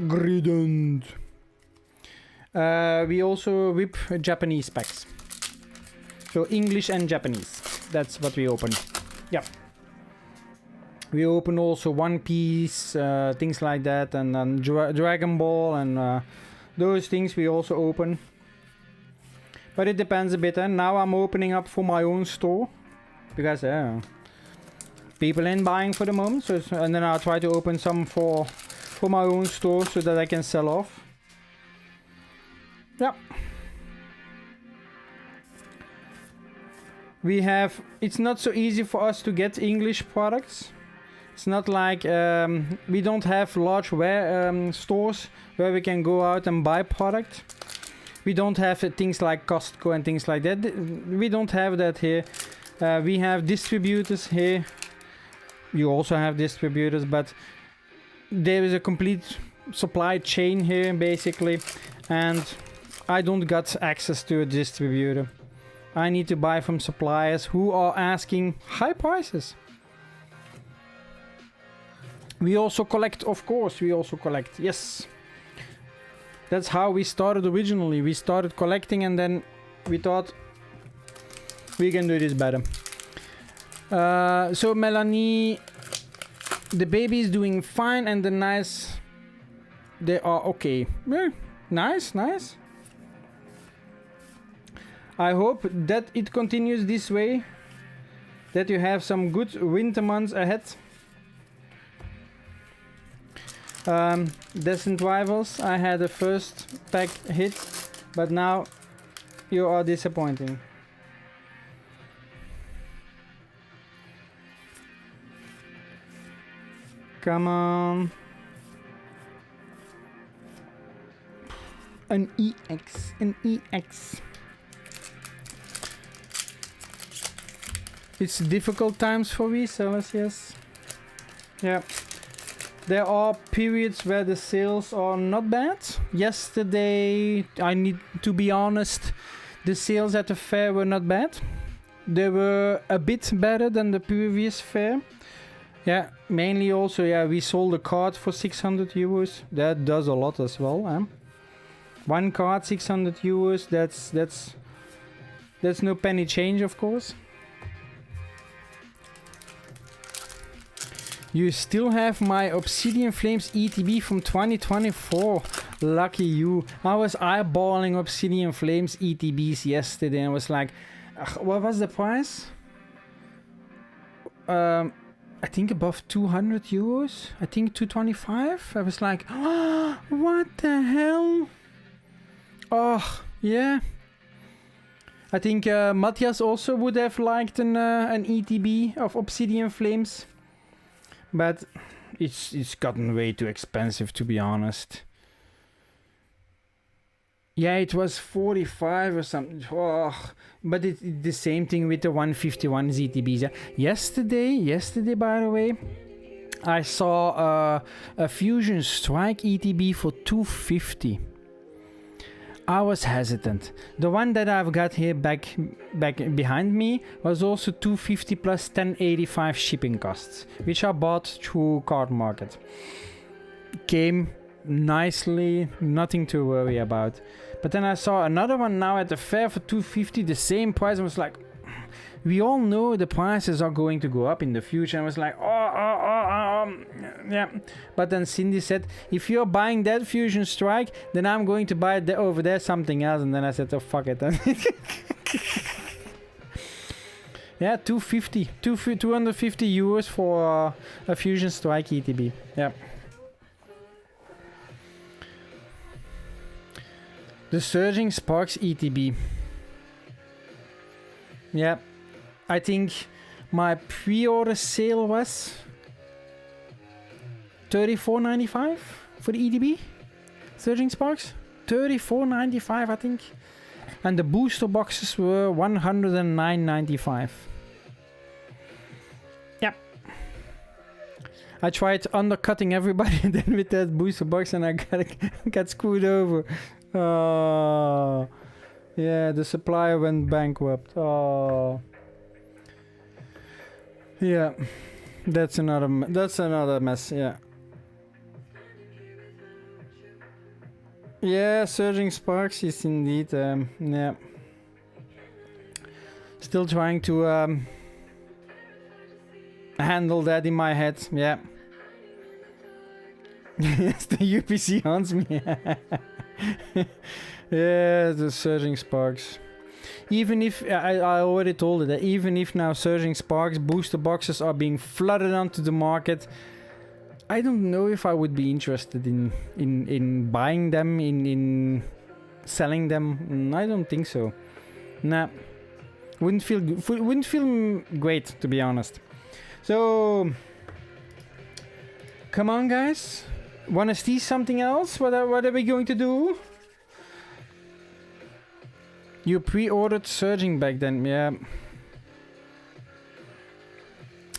Grident. We also whip Japanese packs. So English and Japanese. That's what we open. Yeah. We open also One Piece, things like that, and then Dragon Ball and those things we also open. But it depends a bit. And now I'm opening up for my own store because people ain't buying for the moment. So and then I'll try to open some for my own store so that I can sell off. Yeah. We have, it's not so easy for us to get English products. It's not like we don't have large stores where we can go out and buy product. We don't have things like Costco and things like that. We don't have that here. We have distributors here. You also have distributors, but there is a complete supply chain here basically, and I don't got access to a distributor. I need to buy from suppliers who are asking high prices. We also collect, of course, yes. That's how we started originally. We started collecting and then we thought we can do this better. So Melanie, the baby is doing fine and the nice, they are okay. Yeah, nice. I hope that it continues this way, that you have some good winter months ahead. Decent rivals, I had the first pack hit, but now you are disappointing. Come on. An EX. It's difficult times for resellers, yes. Yeah. There are periods where the sales are not bad. Yesterday, I need to be honest, the sales at the fair were not bad. They were a bit better than the previous fair. Yeah, mainly also, yeah, we sold a card for 600 euros. That does a lot as well. One card, 600 euros. That's no penny change, of course. You still have my Obsidian Flames ETB from 2024. Lucky you. I was eyeballing Obsidian Flames ETBs yesterday and was like, what was the price? I think above 200 euros. I think 225. I was like, oh, what the hell? Oh, yeah. I think Matthias also would have liked an ETB of Obsidian Flames. But it's gotten way too expensive, to be honest. Yeah, it was 45 or something. Oh, but it's the same thing with the 151 ZTBs. Yeah. Yesterday, by the way, I saw a Fusion Strike ETB for 250. I was hesitant. The one that I've got here back behind me was also 250 plus 1085 shipping costs, which I bought through Card Market. Came nicely, nothing to worry about. But then I saw another one now at the fair for 250, the same price. I was like, we all know the prices are going to go up in the future. I was like, yeah. But then Cindy said, if you're buying that Fusion Strike, then I'm going to buy over there something else. And then I said, oh, fuck it. Yeah, 250 euros for a Fusion Strike ETB. Yeah. The Surging Sparks ETB. Yeah. I think my pre-order sale was $34.95 for the ETB. Surging Sparks. $34.95, I think. And the booster boxes were $109.95. Yeah. I tried undercutting everybody then with that booster box and I got screwed over. Yeah, the supplier went bankrupt. Oh. Yeah, that's another mess. Yeah. Yeah, Surging Sparks is indeed. Yeah. Still trying to handle that in my head. Yeah. Yes, the UPC haunts me. Yeah, the Surging Sparks. Even if, I already told it, that even if now Surging Sparks booster boxes are being flooded onto the market, I don't know if I would be interested in buying them, in selling them. I don't think so. Nah. Wouldn't feel great, to be honest. So, come on guys. Wanna see something else? What are we going to do? You pre-ordered Surging back then, yeah.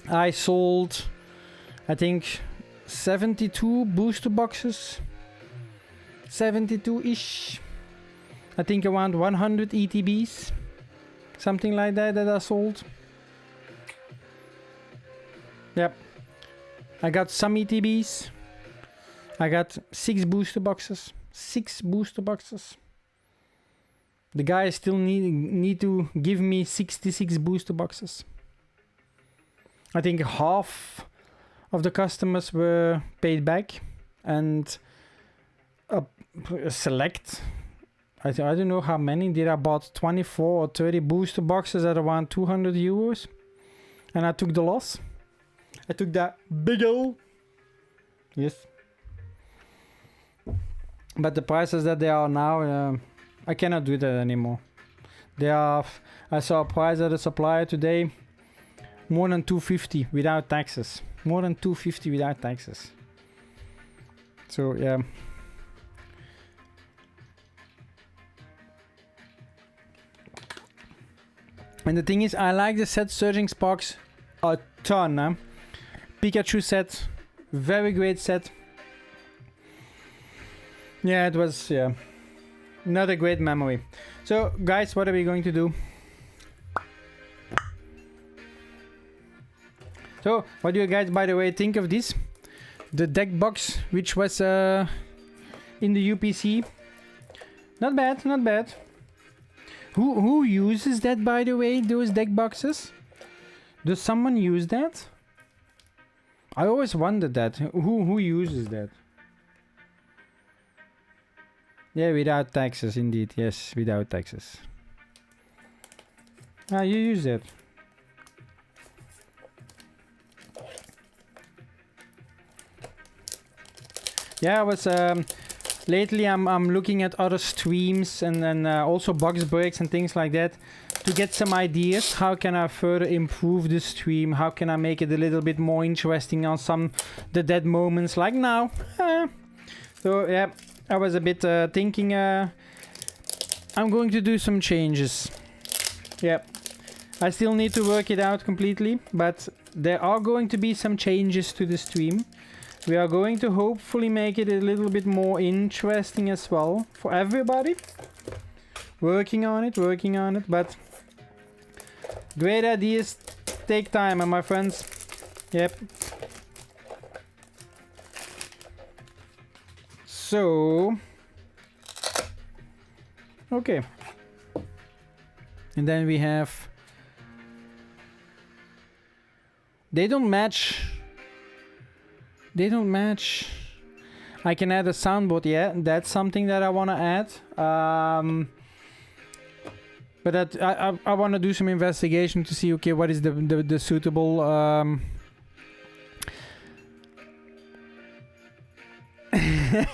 I sold, I think, 72 booster boxes. 72-ish. I think around 100 ETBs. Something like that I sold. Yep. I got some ETBs. I got 6 booster boxes. 6 booster boxes. The guys still need to give me 66 booster boxes. I think half of the customers were paid back, and a select, I don't know how many, did I bought 24 or 30 booster boxes at around 200 euros, and I took the loss. I took that big L. Yes. But the prices that they are now, I cannot do that anymore. They are. I saw a price at a supplier today, more than 250 without taxes. More than 250 without taxes. So yeah. And the thing is, I like the set Surging Sparks a ton. Huh? Pikachu set, very great set. Yeah, it was, yeah, not a great memory. So guys, what are we going to do? So what do you guys, by the way, think of this? The deck box, which was in the UPC. Not bad, not bad. Who uses that, by the way, those deck boxes? Does someone use that? I always wondered that. Who uses that? Yeah, without taxes, indeed. Yes, without taxes. Ah, you use that. Yeah, I was lately I'm looking at other streams and then also box breaks and things like that to get some ideas. How can I further improve the stream? How can I make it a little bit more interesting on some the dead moments like now? So yeah, I was a bit thinking I'm going to do some changes. Yeah, I still need to work it out completely, but there are going to be some changes to the stream. We are going to hopefully make it a little bit more interesting as well for everybody. Working on it, but great ideas take time, my friends. Yep. So, okay. And then we have... They don't match. I can add a soundboard, yeah, that's something that I want to add. But that I want to do some investigation to see, okay, what is the suitable...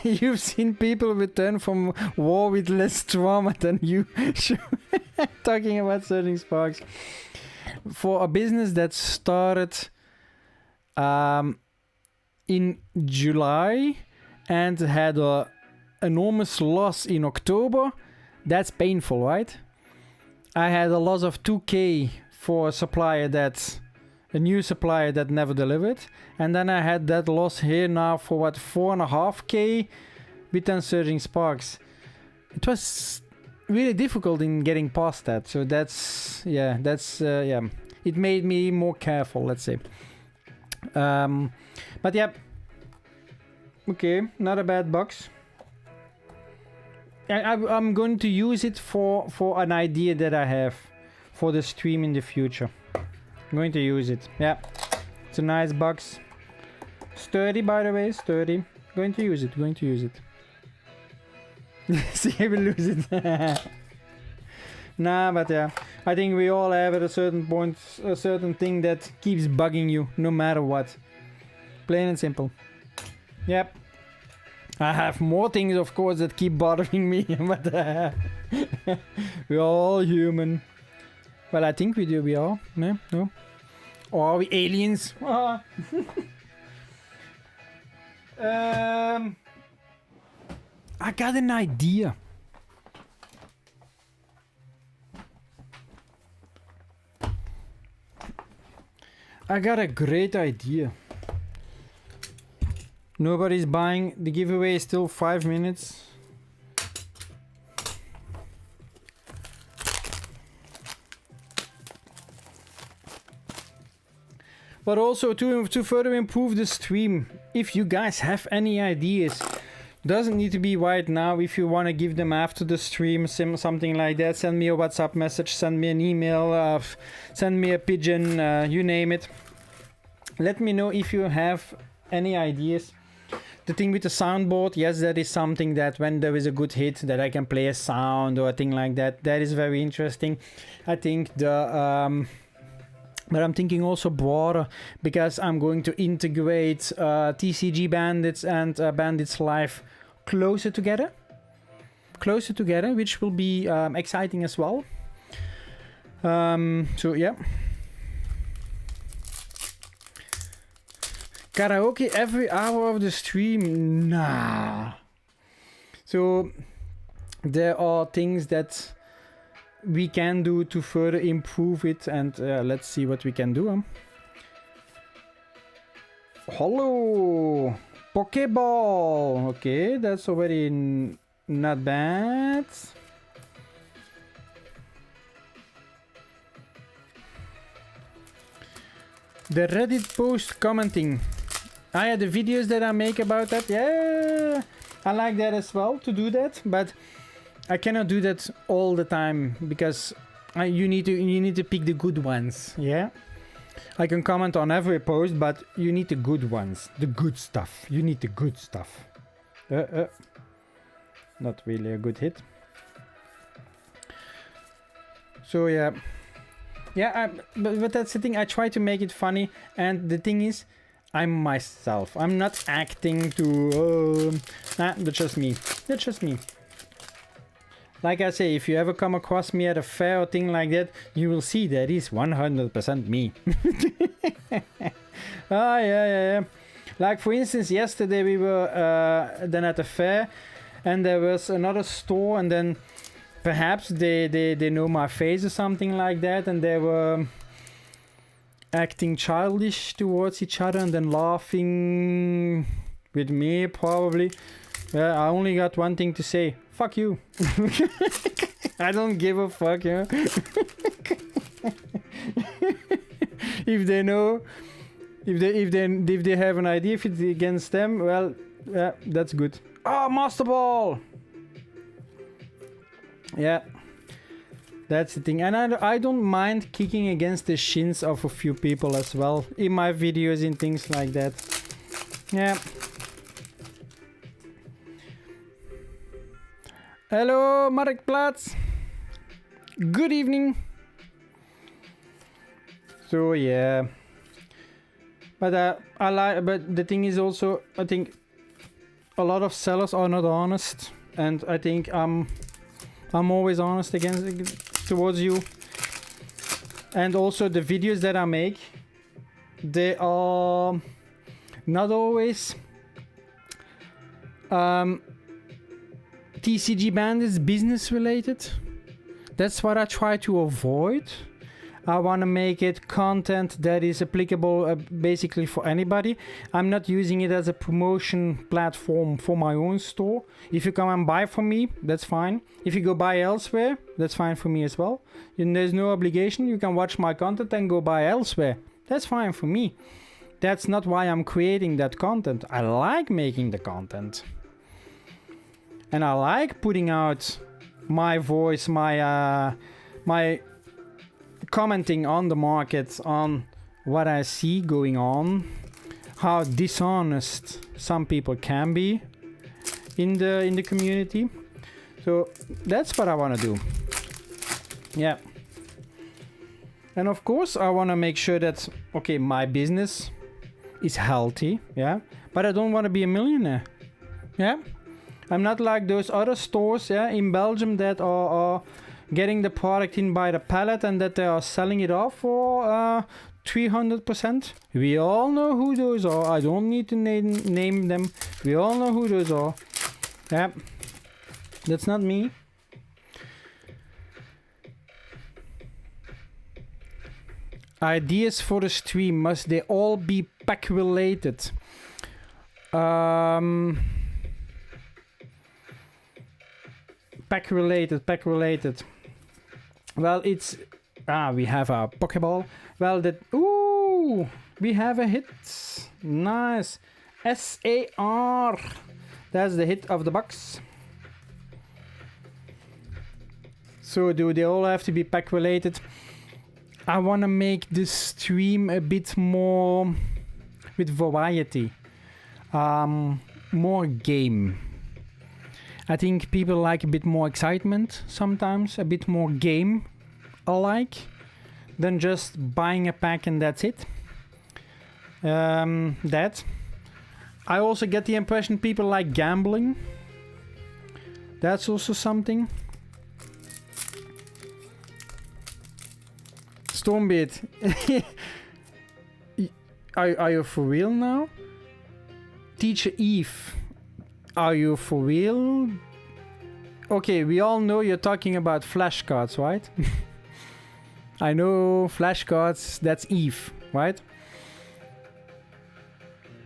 You've seen people return from war with less trauma than you. Talking about Surging Sparks. For a business that started... in July and had a enormous loss in October, that's painful, right? I had a loss of 2k for a new supplier that never delivered, and then I had that loss here now for what, 4.5k with 10 Surging Sparks. It was really difficult in getting past that, so that's yeah, it made me more careful, let's say. But yeah, okay, not a bad box. I'm going to use it for an idea that I have for the stream in the future. I'm going to use it. Yeah, it's a nice box. Sturdy, by the way, sturdy. Going to use it. See, I will lose it. Nah, but yeah, I think we all have at a certain point a certain thing that keeps bugging you no matter what. Plain and simple. Yep. I have more things, of course, that keep bothering me, but we're all human. Well, I think we do. We are. Yeah, no? Or are we aliens? I got an idea. I got a great idea. Nobody's buying. The giveaway is still 5 minutes. But also to further improve the stream, if you guys have any ideas, doesn't need to be right now. If you want to give them after the stream, something like that, send me a WhatsApp message, send me an email, send me a pigeon, you name it. Let me know if you have any ideas. The thing with the soundboard, yes, that is something that when there is a good hit that I can play a sound or a thing like that. That is very interesting. I think the... but I'm thinking also broader, because I'm going to integrate TCG Bandits and Bandits Live closer together, which will be exciting as well. So yeah. Karaoke every hour of the stream? Nah. So there are things that we can do to further improve it, and let's see what we can do. Hello, Pokeball. Okay, that's already not bad. The Reddit post commenting. I had the videos that I make about that. Yeah, I like that as well, to do that, but I cannot do that all the time, because you need to pick the good ones. Yeah, I can comment on every post, but you need the good ones, the good stuff. You need the good stuff. Not really a good hit. So yeah, but that's the thing. I try to make it funny, and the thing is, I'm myself. I'm not acting to. That's just me. That's just me. Like I say, if you ever come across me at a fair or thing like that, you will see that is 100% me. Ah, yeah. Like for instance, yesterday we were then at a fair, and there was another store, and then perhaps they know my face or something like that, and they were acting childish towards each other and then laughing with me probably. I only got one thing to say. Fuck you. I don't give a fuck, yeah. If they know, if they have an idea if it's against them, well, yeah, that's good. Oh, Master Ball. Yeah, that's the thing. And I don't mind kicking against the shins of a few people as well in my videos and things like that. Yeah. Hello, Marktplatz. Good evening. So yeah, but I like. But the thing is also, I think a lot of sellers are not honest, and I think I'm always honest towards you. And also the videos that I make, they are not always TCG Bandits business related. That's what I try to avoid. I want to make it content that is applicable basically for anybody. I'm not using it as a promotion platform for my own store. If you come and buy from me, that's fine. If you go buy elsewhere, that's fine for me as well. And there's no obligation. You can watch my content and go buy elsewhere. That's fine for me. That's not why I'm creating that content. I like making the content. And I like putting out my voice, my commenting on the market, on what I see going on, how dishonest some people can be in the community. So that's what I want to do. Yeah. And of course I want to make sure that, okay, my business is healthy, yeah, but I don't want to be a millionaire. Yeah. I'm not like those other stores, yeah, in Belgium that are getting the product in by the pallet and that they are selling it off for 300%. We all know who those are. I don't need to name them. We all know who those are. Yeah, that's not me. Ideas for the stream, must they all be pack related? Pack related. Well, it's we have a Pokeball. Well, we have a hit. Nice. SAR. That's the hit of the box. So do they all have to be pack related? I want to make this stream a bit more with variety. More game. I think people like a bit more excitement sometimes, a bit more game alike than just buying a pack and that's it. That. I also get the impression people like gambling. That's also something. Stormbeard. Are you for real now? Teacher Eve. Are you for real? Okay, we all know you're talking about flashcards, right? I know flashcards, that's Eve, right?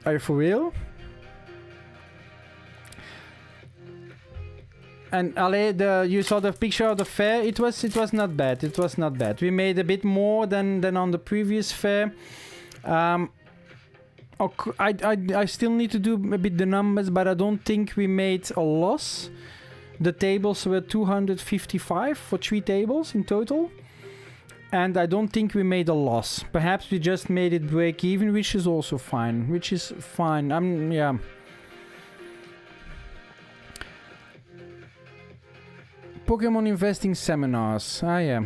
Are you for real? And Ale, you saw the picture of the fair. It was not bad. It was not bad. We made a bit more than on the previous fair. I still need to do a bit the numbers, but I don't think we made a loss. The tables were 255 for 3 tables in total. And I don't think we made a loss. Perhaps we just made it break even, which is also fine. Which is fine. Yeah. Pokemon investing seminars. Ah, yeah.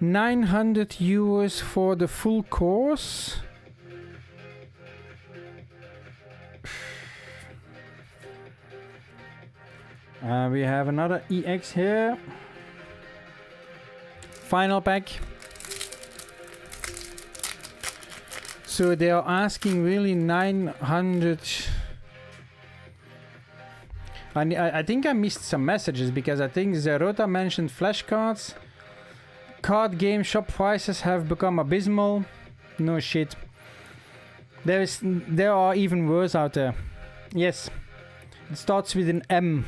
€900 for the full course. We have another EX here. Final pack. So they are asking really 900. I think I missed some messages because I think Zerota mentioned flashcards. Card game shop prices have become abysmal. No shit. There are even worse out there. Yes. It starts with an M.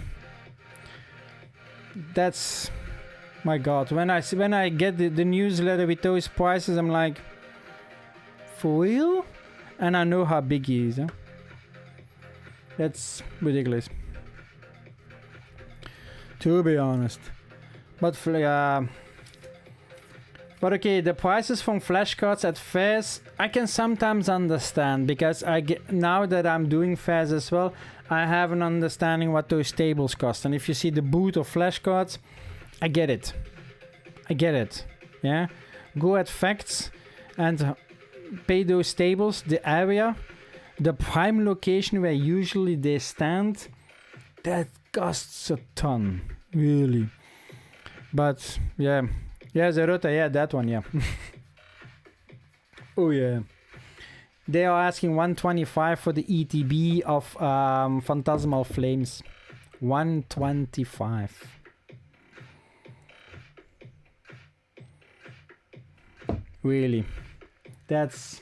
That's my god. When I get the newsletter with those prices, I'm like, for real? And I know how big he is. Huh? That's ridiculous. To be honest. But okay, the prices from flashcards at fairs I can sometimes understand because now that I'm doing fairs as well, I have an understanding what those tables cost. And if you see the booth of flashcards, I get it. I get it. Yeah, go at facts and pay those tables, the area, the prime location where usually they stand. That costs a ton, really. But yeah. Yeah, Zerota, yeah, that one, yeah. Oh, yeah. They are asking 125 for the ETB of Phantasmal Flames. 125. Really. That's...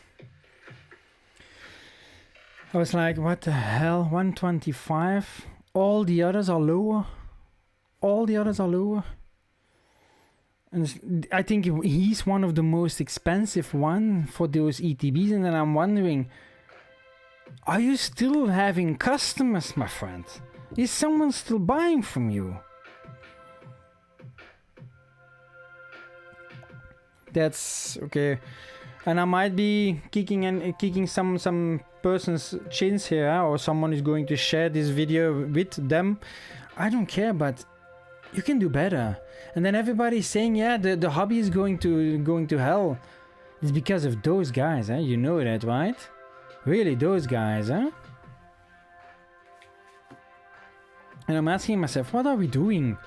I was like, what the hell? 125? All the others are lower? All the others are lower? And I think he's one of the most expensive one for those ETBs, and then I'm wondering, are you still having customers, my friend? Is someone still buying from you? That's okay, and I might be kicking some person's chins here, or someone is going to share this video with them. I don't care, but you can do better. And then everybody's saying, yeah, the hobby is going to hell. It's because of those guys, huh? You know that, right? Really, those guys, huh? And I'm asking myself, what are we doing?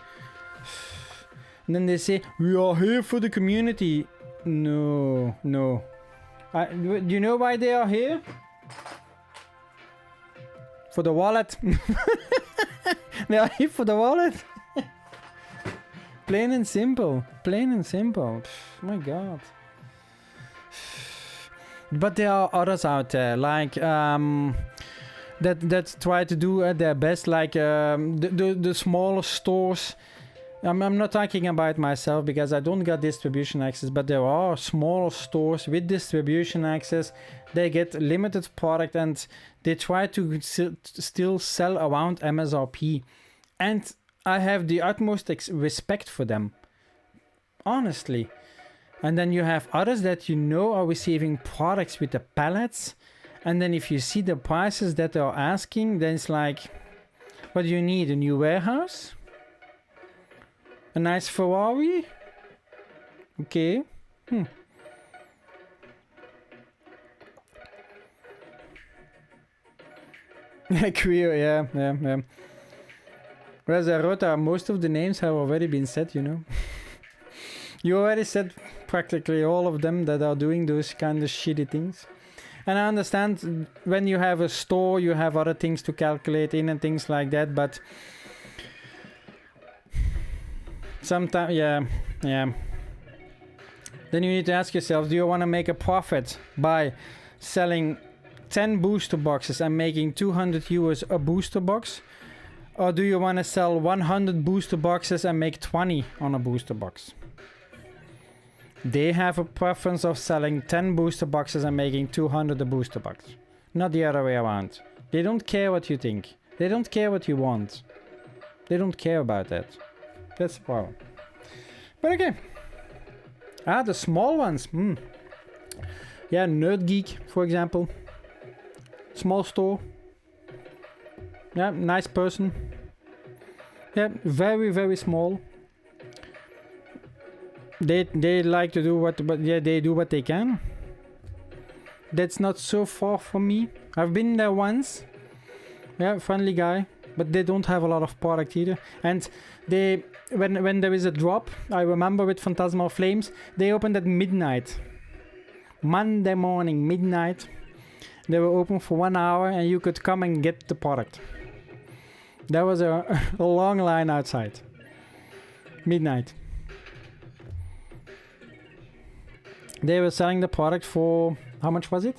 And then they say, we are here for the community. No. Do you know why they are here? For the wallet. They are here for the wallet. Plain and simple. Plain and simple. My god. But there are others out there, like that try to do their best, like the smaller stores. I'm not talking about myself because I don't got distribution access, but there are smaller stores with distribution access. They get limited product and they try to still sell around MSRP. And I have the utmost respect for them, honestly. And then you have others that you know are receiving products with the pallets, and then if you see the prices that they're asking, then it's like, what do you need? A new warehouse? A nice Ferrari? Okay. Queer, yeah. Whereas Rota, most of the names have already been said, you know. You already said practically all of them that are doing those kind of shitty things. And I understand when you have a store, you have other things to calculate in and things like that, but sometimes, yeah. Then you need to ask yourself, do you want to make a profit by selling 10 booster boxes and making €200 a booster box? Or do you want to sell 100 booster boxes and make 20 on a booster box? They have a preference of selling 10 booster boxes and making 200 a booster box. Not the other way around. They don't care what you think. They don't care what you want. They don't care about that. That's the problem. But okay. Ah, the small ones. Yeah, Nerd Geek, for example. Small store. Yeah, nice person. Yeah, very, very small. They like to do what, but yeah, they do what they can. That's not so far from me. I've been there once. Yeah, friendly guy, but they don't have a lot of product either. And they, when there is a drop, I remember with Phantasmal Flames, they opened at midnight. Monday morning, midnight. They were open for 1 hour and you could come and get the product. There was a long line outside. Midnight. They were selling the product for, how much was it?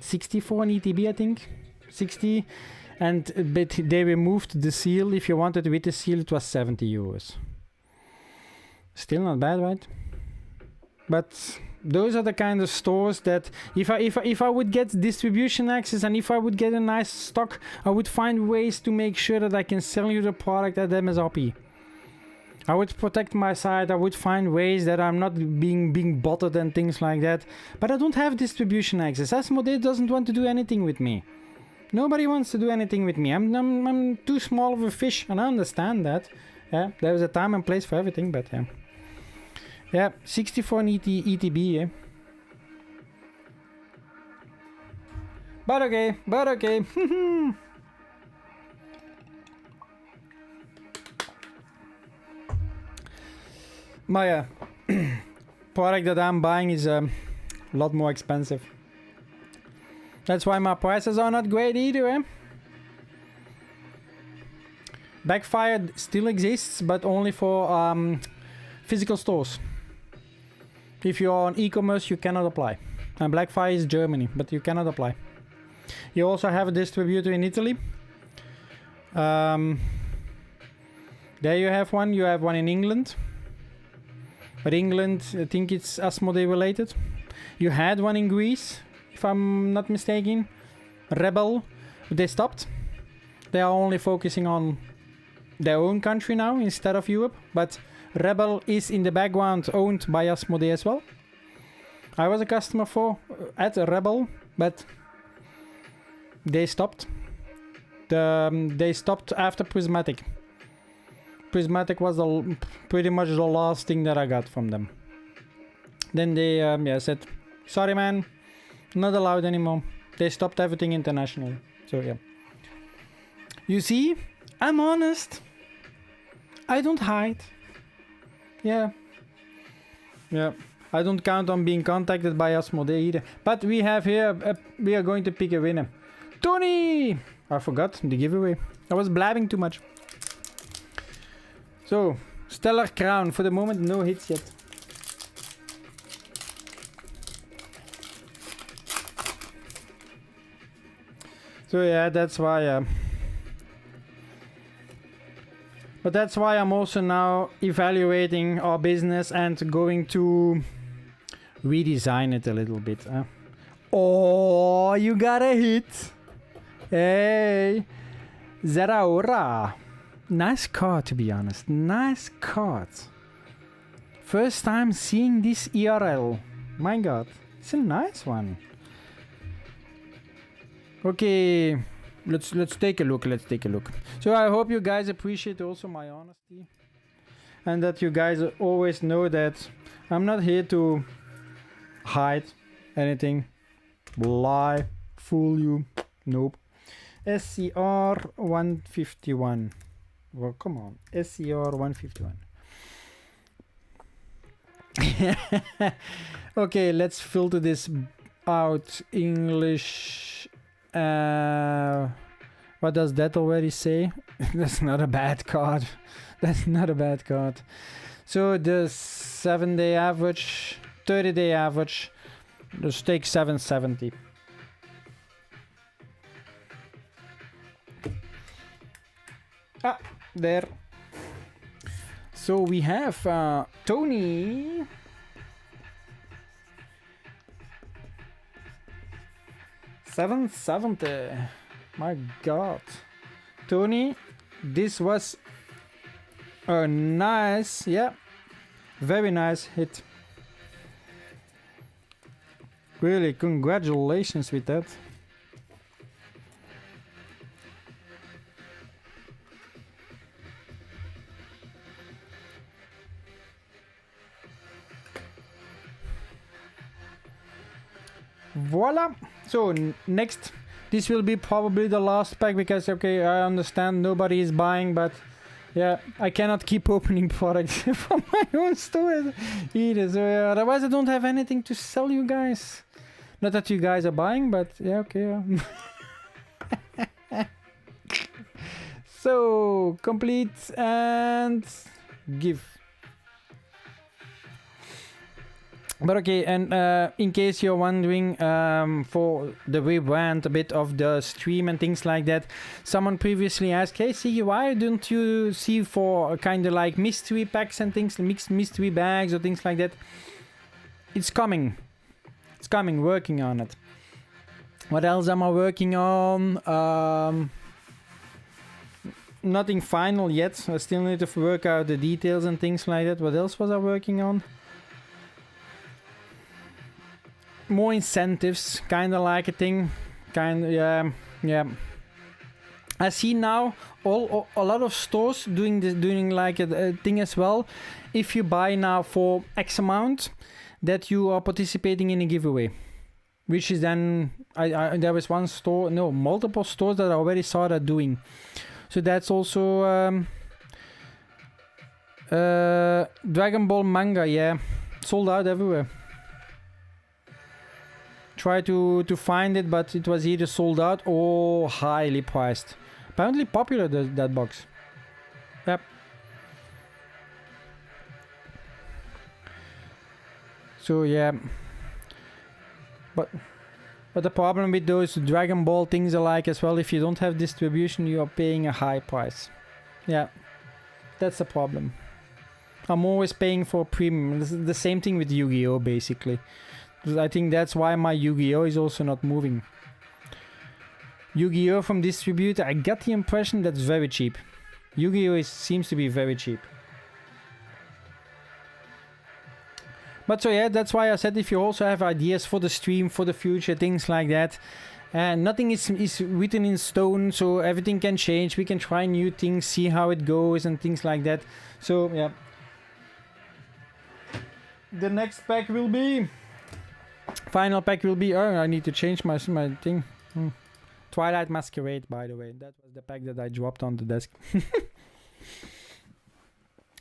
64 on ETB, I think. 60. But they removed the seal. If you wanted with the seal, it was 70 euros. Still not bad, right? But those are the kind of stores that if I would get distribution access and if I would get a nice stock, I would find ways to make sure that I can sell you the product at MSRP. I would protect my site. I would find ways that I'm not being botted and things like that. But I don't have distribution access. Asmodee doesn't want to do anything with me. Nobody wants to do anything with me. I'm too small of a fish, and I understand that. Yeah, there's a time and place for everything, but yeah. Yeah, 64 ETB, yeah. But okay, but okay. My product that I'm buying is a lot more expensive. That's why my prices are not great either, eh? Backfire still exists, but only for physical stores. If you're on e-commerce, you cannot apply. And Blackfire is Germany, but you cannot apply. You also have a distributor in Italy. There you have one. You have one in England. But England, I think it's Asmodee related. You had one in Greece, if I'm not mistaken. Rebel. They stopped. They are only focusing on their own country now instead of Europe. But Rebel is in the background owned by Asmodee as well. I was a customer at Rebel, but they stopped. They stopped after Prismatic. Prismatic was pretty much the last thing that I got from them. Then they said, sorry man, not allowed anymore. They stopped everything international. So yeah. You see, I'm honest. I don't hide. Yeah. Yeah. I don't count on being contacted by Asmodee either. But we have here, we are going to pick a winner. Tony! I forgot the giveaway. I was blabbing too much. So, Stellar Crown. For the moment, no hits yet. So yeah, that's why... But that's why I'm also now evaluating our business and going to redesign it a little bit. Oh, you got a hit! Hey! Zeraora! Nice card, to be honest. Nice card. First time seeing this IRL. My god. It's a nice one. Okay. Let's take a look. Let's take a look. So I hope you guys appreciate also my honesty. And that you guys always know that I'm not here to hide anything. Lie. Fool you. Nope. SCR 151. Well, come on. SCR 151. Okay, let's filter this out. English. What does that already say? That's not a bad card. That's not a bad card. So the 7-day average, 30-day average, let's take 770. Ah, there. So we have Tony. $770. My god. Tony, this was a nice, yeah, very nice hit. Really, congratulations with that. Voila! So next, this will be probably the last pack because, okay, I understand nobody is buying, but yeah, I cannot keep opening products from my own store either. So yeah, otherwise I don't have anything to sell you guys. Not that you guys are buying, but yeah, okay. Yeah. So, complete and give. But okay, and in case you're wondering, for the rebrand a bit of the stream and things like that, someone previously asked, hey, see, why don't you see for kind of like mystery packs and things, mixed mystery bags or things like that? It's coming. It's coming, working on it. What else am I working on? Nothing final yet. I still need to work out the details and things like that. What else was I working on? More incentives, kind of like a thing. Yeah. I see now a lot of stores doing like a thing as well. If you buy now for X amount, that you are participating in a giveaway, which is then there was one store, no, multiple stores that I already saw that doing. So that's also Dragon Ball manga, yeah, sold out everywhere. Try to find it, but it was either sold out or highly priced. Apparently popular, that box. Yep. So yeah, but the problem with those Dragon Ball things are like as well, if you don't have distribution, you are paying a high price. Yeah, that's the problem. I'm always paying for premium. This is the same thing with Yu-Gi-Oh basically. I think that's why my Yu-Gi-Oh is also not moving. Yu-Gi-Oh from distributor, I got the impression that's very cheap. Yu-Gi-Oh seems to be very cheap. But so yeah, that's why I said if you also have ideas for the stream, for the future, things like that. And nothing is written in stone, so everything can change. We can try new things, see how it goes and things like that. So yeah. The next pack will be... Final pack will be... Oh, I need to change my thing. Twilight Masquerade, by the way. That was the pack that I dropped on the desk.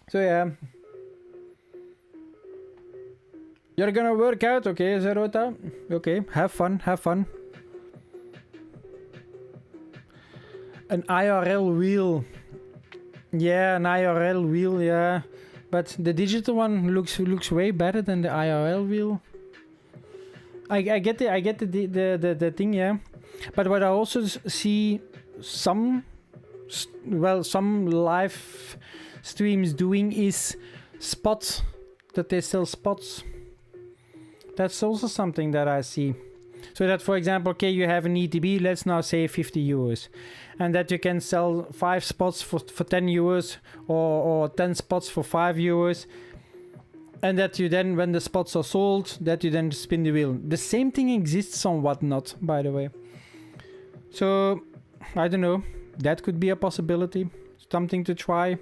So yeah. You're gonna work out, okay, Zerota? Okay, have fun, have fun. An IRL wheel. Yeah, an IRL wheel, yeah. But the digital one looks way better than the IRL wheel. I get the thing, yeah. But what I also see some live streams doing is spots, that they sell spots. That's also something that I see. So that, for example, okay, you have an ETB, let's now say 50 euros. And that you can sell 5 spots for 10 euros or 10 spots for 5 euros. And that you then, when the spots are sold, that you then spin the wheel. The same thing exists on Whatnot, by the way. So, I don't know. That could be a possibility. Something to try.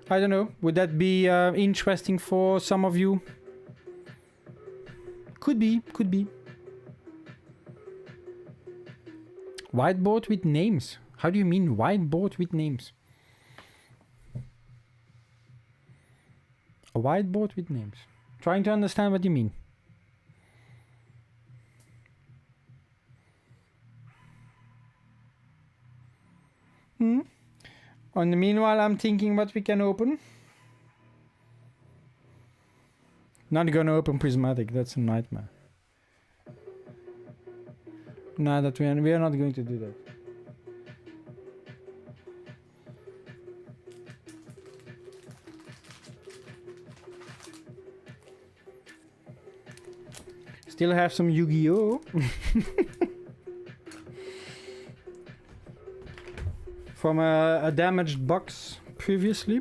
I don't know. Would that be interesting for some of you? Could be, could be. Whiteboard with names. How do you mean whiteboard with names? A whiteboard with names. Trying to understand what you mean. On the meanwhile, I'm thinking what we can open. Not gonna open Prismatic, that's a nightmare. No, that we are not going to do that. Still have some Yu-Gi-Oh! from a damaged box previously.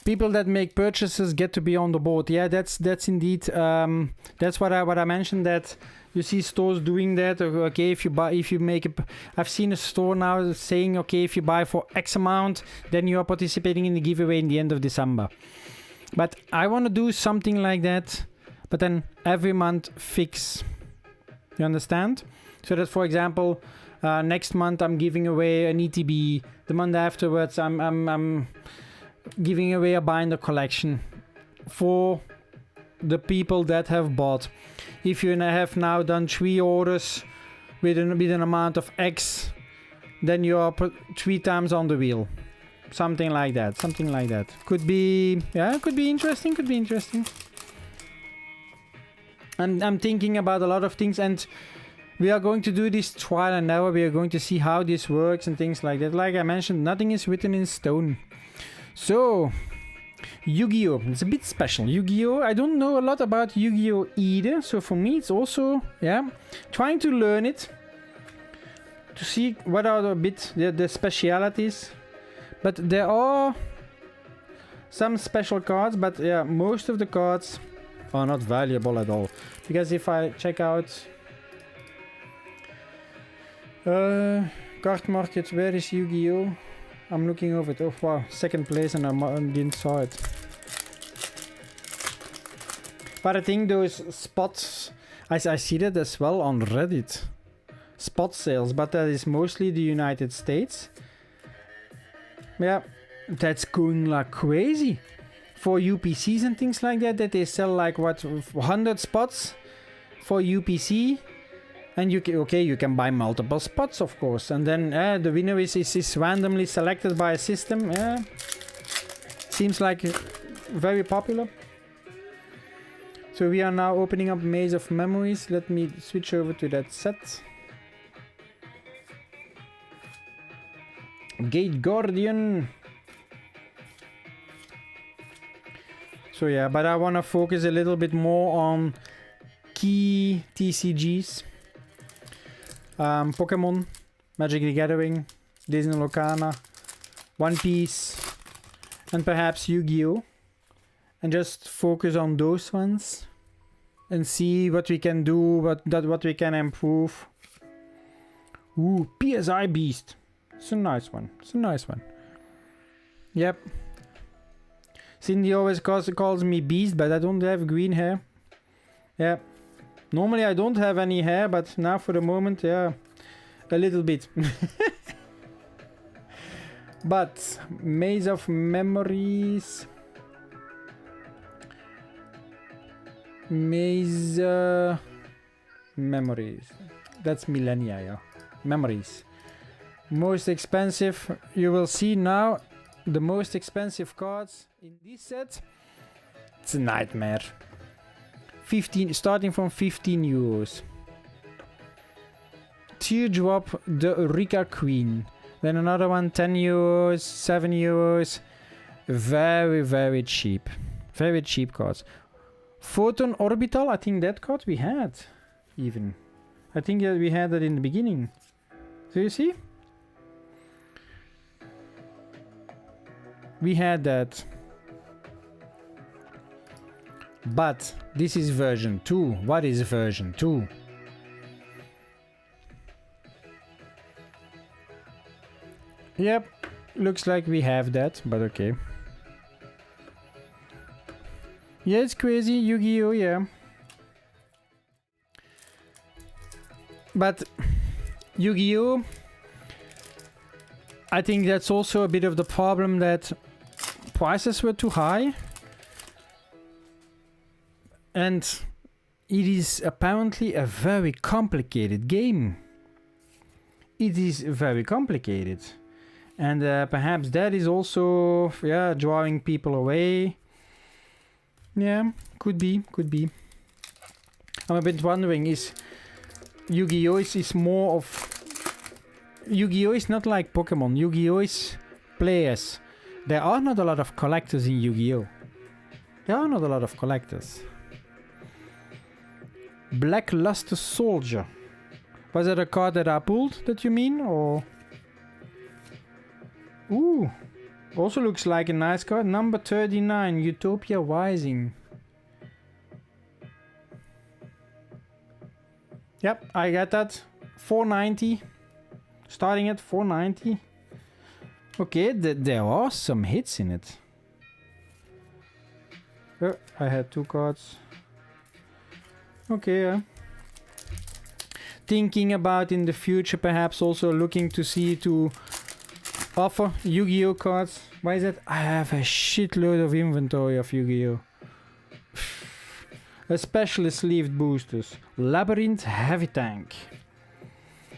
People that make purchases get to be on the board. Yeah, that's indeed that's what I mentioned, that you see stores doing that. Okay, if you make I've seen a store now saying, okay, if you buy for X amount, then you are participating in the giveaway in the end of December. But I want to do something like that, but then every month fix. You understand? So that, for example, next month I'm giving away an ETB. The month afterwards I'm giving away a binder collection for the people that have bought. If you have now done 3 orders with an amount of X, then you are 3 times on the wheel. Something like that. Something like that. Could be, yeah, could be interesting. Could be interesting. I'm thinking about a lot of things, and we are going to do this trial and error. We are going to see how this works and things like that. Like I mentioned, nothing is written in stone. So, Yu-Gi-Oh! It's a bit special. Yu-Gi-Oh! I don't know a lot about Yu-Gi-Oh! Either. So for me, it's also, yeah, trying to learn it. To see what are the specialities. But there are some special cards, but yeah, most of the cards are not valuable at all. Because if I check out card market, where is Yu-Gi-Oh? I'm looking over it. Oh wow, second place, and I didn't saw it. But I think those spots, I see that as well on Reddit. Spot sales, but that is mostly the United States. Yeah, that's going like crazy. For UPCs and things like that they sell like what, 100 spots for UPC. And you can buy multiple spots, of course, and then the winner is randomly selected by a system. Yeah, seems like very popular. So we are now opening up Maze of Memories. Let me switch over to that set. Gate Guardian. So yeah, but I want to focus a little bit more on key TCGs. Pokemon, Magic the Gathering, Disney Locana, One Piece, and perhaps Yu-Gi-Oh! And just focus on those ones and see what we can do, what we can improve. Ooh, PSI Beast. It's a nice one. It's a nice one. Yep. Cindy always calls me Beast, but I don't have green hair. Yeah. Normally I don't have any hair, but now for the moment, yeah, a little bit. But Maze of Memories. Maze Memories. That's millennia, yeah. Memories. Most expensive. You will see now the most expensive cards in this set. It's a nightmare. 15, starting from 15 euros. Teardrop, the Rika Queen. Then another one, 10 euros, 7 euros. Very, very cheap. Very cheap cards. Photon Orbital, I think that card we had. Even. I think that we had that in the beginning. So you see? We had that. But this is version 2. What is version 2? Yep, looks like we have that, but okay. Yeah, it's crazy, Yu-Gi-Oh, yeah. But Yu-Gi-Oh, I think that's also a bit of the problem, that prices were too high. And it is apparently a very complicated game. It is very complicated. And perhaps that is also, yeah, drawing people away. Yeah, could be, could be. I'm a bit wondering, is Yu-Gi-Oh! is more of... Yu-Gi-Oh! Is not like Pokemon. Yu-Gi-Oh! Is players. There are not a lot of collectors in Yu-Gi-Oh! There are not a lot of collectors. Black Luster Soldier. Was it a card that I pulled that you mean, or? Ooh, also looks like a nice card. Number 39, Utopia Rising. Yep, I got that. 490. Starting at 490. Okay, there are some hits in it. Oh, I had 2 cards. Okay, thinking about in the future, perhaps also looking to see to offer Yu-Gi-Oh cards. Why is that? I have a shitload of inventory of Yu-Gi-Oh. Especially sleeved boosters. Labyrinth Heavy Tank.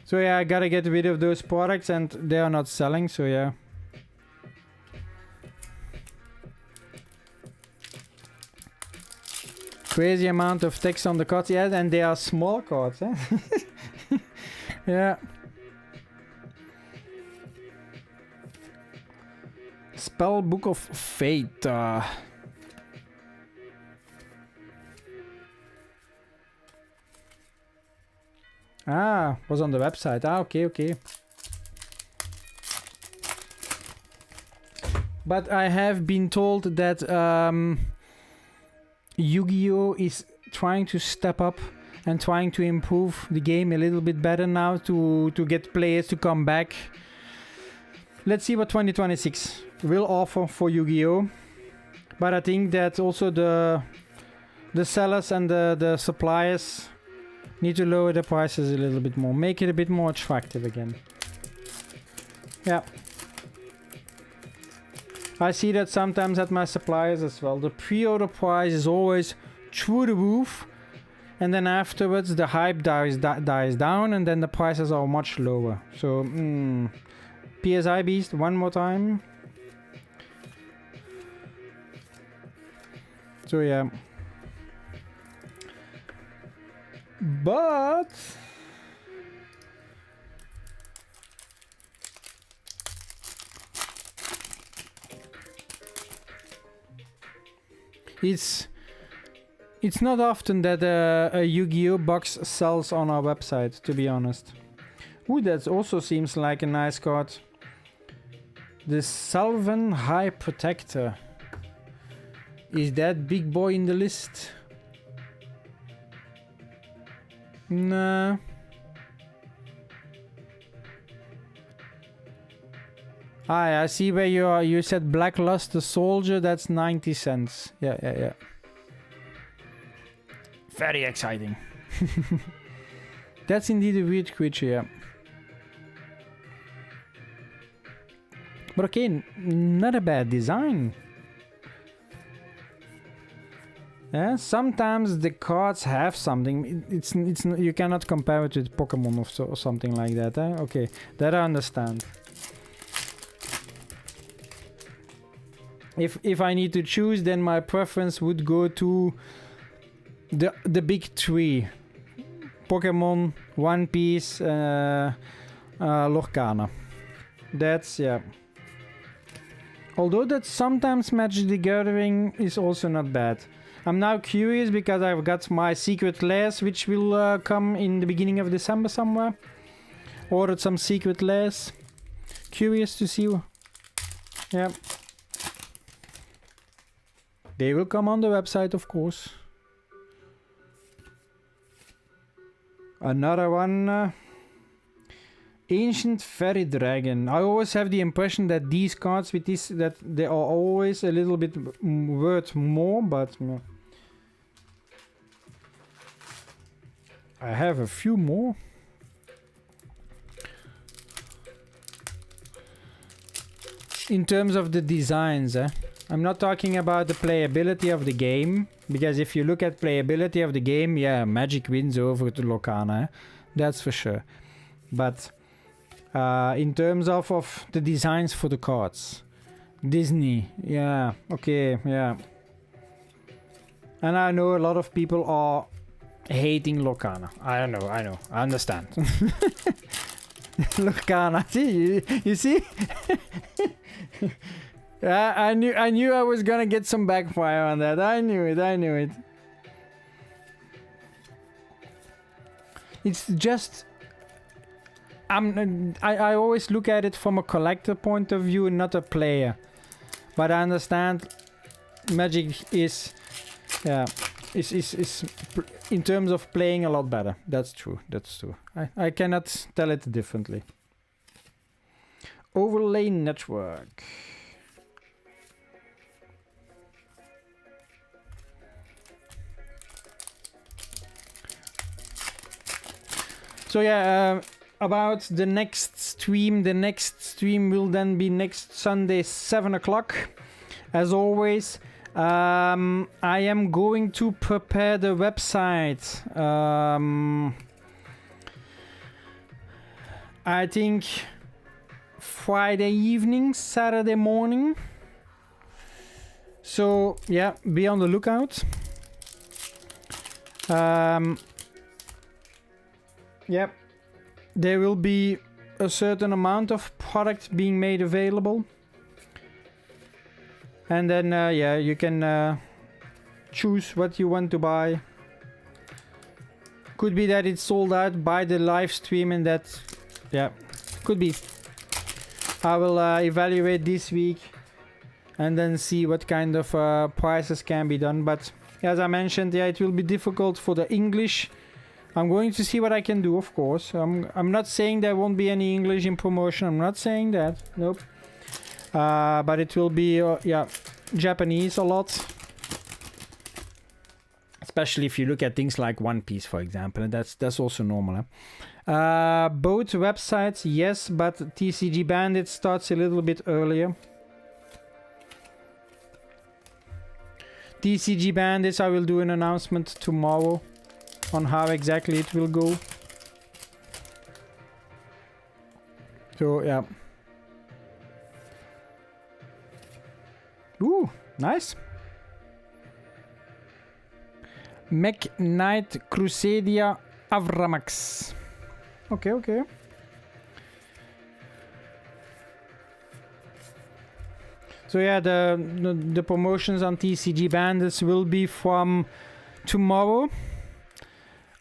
So yeah, I gotta get rid of those products and they are not selling, so yeah. Crazy amount of text on the cards, yeah, and they are small cards, eh? Yeah. Spell Book of Fate. Was on the website. Okay. But I have been told that Yu-Gi-Oh is trying to step up and trying to improve the game a little bit better now to get players to come back. Let's see what 2026 will offer for Yu-Gi-Oh. But I think that also the sellers and the suppliers need to lower the prices a little bit more. Make it a bit more attractive again. Yeah. I see that sometimes at my suppliers as well. The pre-order price is always through the roof. And then afterwards the hype dies down and then the prices are much lower. So, PSI Beast one more time. So yeah. But it's not often that a Yu-Gi-Oh box sells on our website, to be honest. Ooh, that also seems like a nice card. The Salvan High Protector. Is that big boy in the list? Nah. I see where you are. You said Blackluster Soldier, that's 90 cents. Yeah. Very exciting. That's indeed a weird creature, yeah. But okay, not a bad design. Yeah, sometimes the cards have something. It's you cannot compare it with Pokemon or something like that. Eh? Okay, that I understand. If I need to choose, then my preference would go to the big three: Pokemon, One Piece, Lorcana. That's yeah. Although that sometimes Magic the Gathering is also not bad. I'm now curious because I've got my secret lairs, which will come in the beginning of December somewhere. Ordered some secret lairs. Curious to see. Yeah. They will come on the website, of course. Another one. Ancient Fairy Dragon. I always have the impression that these cards with this, that they are always a little bit worth more, but I have a few more. In terms of the designs, I'm not talking about the playability of the game, because if you look at playability of the game, yeah, Magic wins over to Lorcana, that's for sure. But in terms of the designs for the cards, Disney, yeah, okay, yeah. And I know a lot of people are hating Lorcana. I know, I understand. Lorcana, see, you see? I knew I was gonna get some backfire on that. I knew it. It's just I always look at it from a collector point of view and not a player. But I understand Magic is in terms of playing a lot better. That's true. That's true. I cannot tell it differently. Overlay network. So yeah, about the next stream. The next stream will then be next Sunday, 7 o'clock. As always, I am going to prepare the website. I think Friday evening, Saturday morning. So yeah, be on the lookout. Yep, there will be a certain amount of product being made available. And then, yeah, you can choose what you want to buy. Could be that it's sold out by the live stream and that, yeah, could be. I will evaluate this week and then see what kind of prices can be done. But as I mentioned, yeah, it will be difficult for the English. I'm going to see what I can do, of course. I'm not saying there won't be any English in promotion. I'm not saying that. Nope. But it will be, yeah, Japanese a lot. Especially if you look at things like One Piece, for example. And that's also normal. Huh? Both websites, yes, but TCG Bandits starts a little bit earlier. TCG Bandits, I will do an announcement tomorrow on how exactly it will go. So, yeah. Ooh, nice. Mech Knight Crusadia Avramax. Okay, okay. So yeah, the promotions on TCG Bandits will be from tomorrow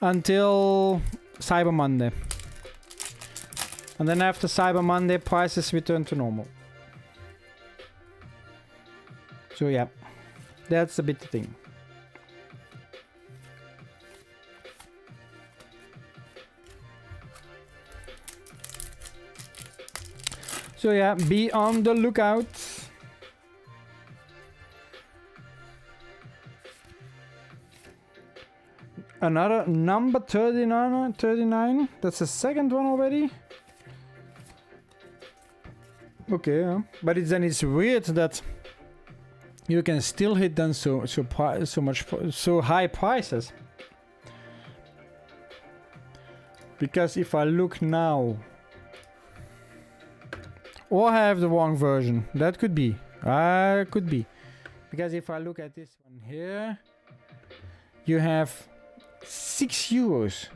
until Cyber Monday. And then after Cyber Monday, prices return to normal. So yeah, that's a bit the thing. So yeah, be on the lookout. Another number 39. That's the second one already. Okay, yeah. But then it's weird that you can still hit them so high prices. Because if I look now, or I have the wrong version, that could be. Could be. Because if I look at this one here, you have €6,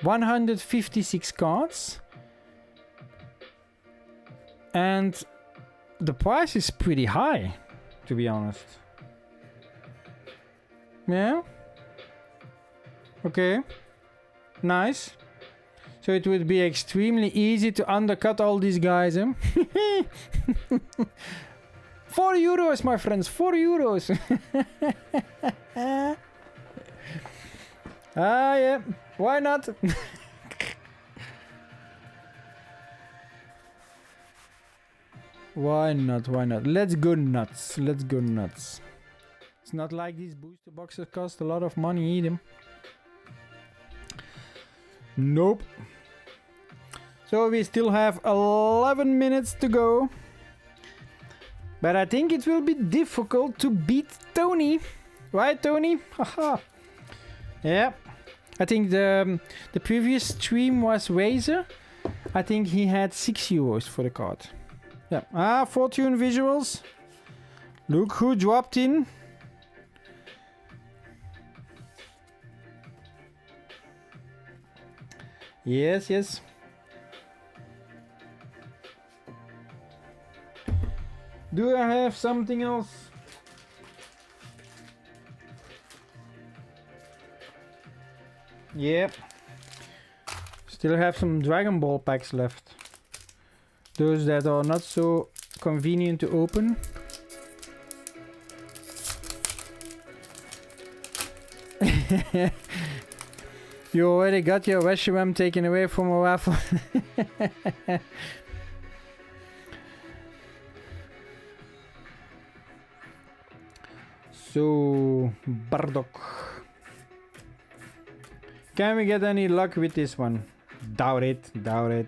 156 cards, and the price is pretty high, to be honest. Yeah. Okay. Nice. So it would be extremely easy to undercut all these guys, eh? €4, my friends, €4. Yeah, why not? Why not? Why not? Let's go nuts. Let's go nuts. It's not like these booster boxes cost a lot of money either. Nope. So we still have 11 minutes to go. But I think it will be difficult to beat Tony. Right, Tony? Haha. Yeah. I think the previous stream was Razor. I think he had €6 for the card. Yeah. Fortune Visuals. Look who dropped in. Yes, yes. Do I have something else? Yep. Still have some Dragon Ball packs left. Those that are not so convenient to open. You already got your Wesham taken away from a waffle. So, Bardock. Can we get any luck with this one? Doubt it, doubt it.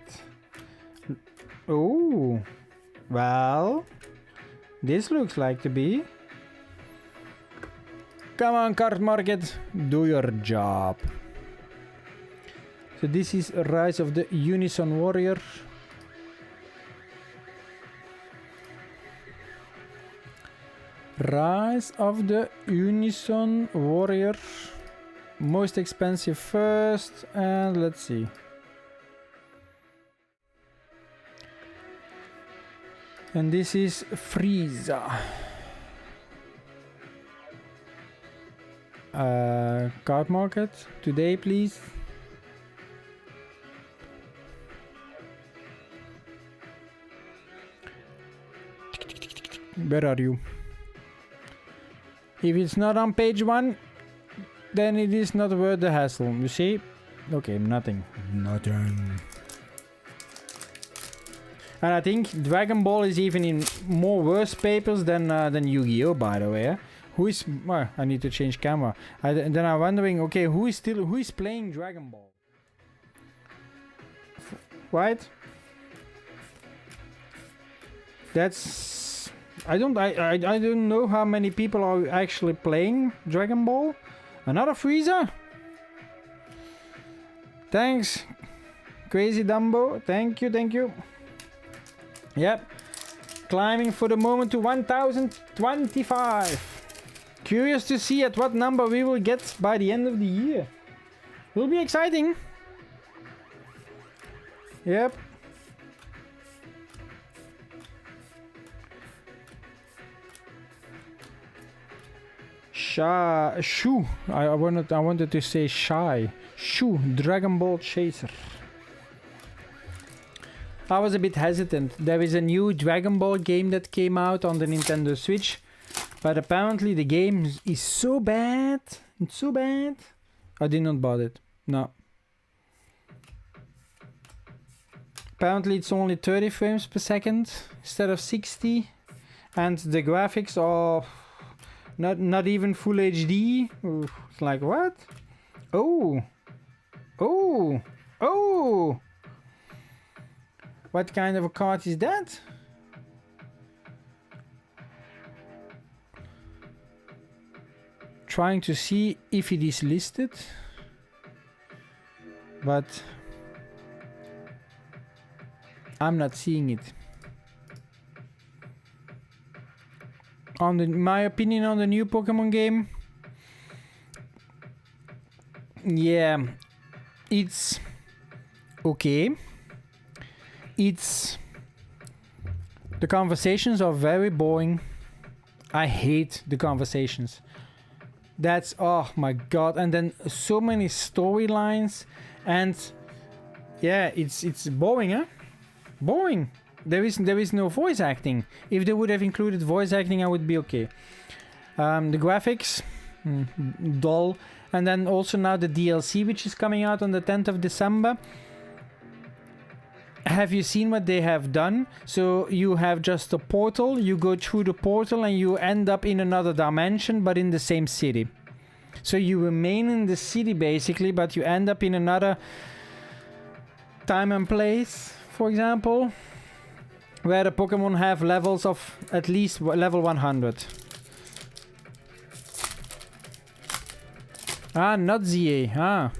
Oh, well, this looks like to be. Come on, card market, do your job. So this is Rise of the Unison Warrior. Rise of the Unison Warrior. Most expensive first, and let's see. And this is Frieza. Card market today, please. Where are you? If it's not on page 1, then it is not worth the hassle. You see? Okay, nothing. Nothing. And I think Dragon Ball is even in more worse papers than Yu-Gi-Oh, by the way. Who is? Well, I need to change camera. Then I'm wondering, okay, who is playing Dragon Ball? Right? That's. I don't know how many people are actually playing Dragon Ball. Another Frieza? Thanks, Crazy Dumbo. Thank you, thank you. Yep. Climbing for the moment to 1025. Curious to see at what number we will get by the end of the year. Will be exciting. Yep. Shu. I wanted to say Shy. Shu, Dragon Ball Chaser. I was a bit hesitant. There is a new Dragon Ball game that came out on the Nintendo Switch, but apparently the game is so bad. It's so bad. I did not buy it. No. Apparently it's only 30 frames per second instead of 60, and the graphics are not even full HD. It's like, what? Oh. Oh. Oh. What kind of a card is that? Trying to see if it is listed, but I'm not seeing it. My opinion on the new Pokemon game, yeah, it's okay. The conversations are very boring. I hate the conversations. That's, oh my god. And then so many storylines, and yeah, it's boring, huh? Boring. There is no voice acting. If they would have included voice acting, I would be okay. The graphics, dull. And then also now the DLC, which is coming out on the 10th of December. Have you seen what they have done? So you have just a portal, you go through the portal and you end up in another dimension, but in the same city. So you remain in the city basically, but you end up in another time and place, for example, where the Pokemon have levels of at least level 100. Ah, not ZA. Ah.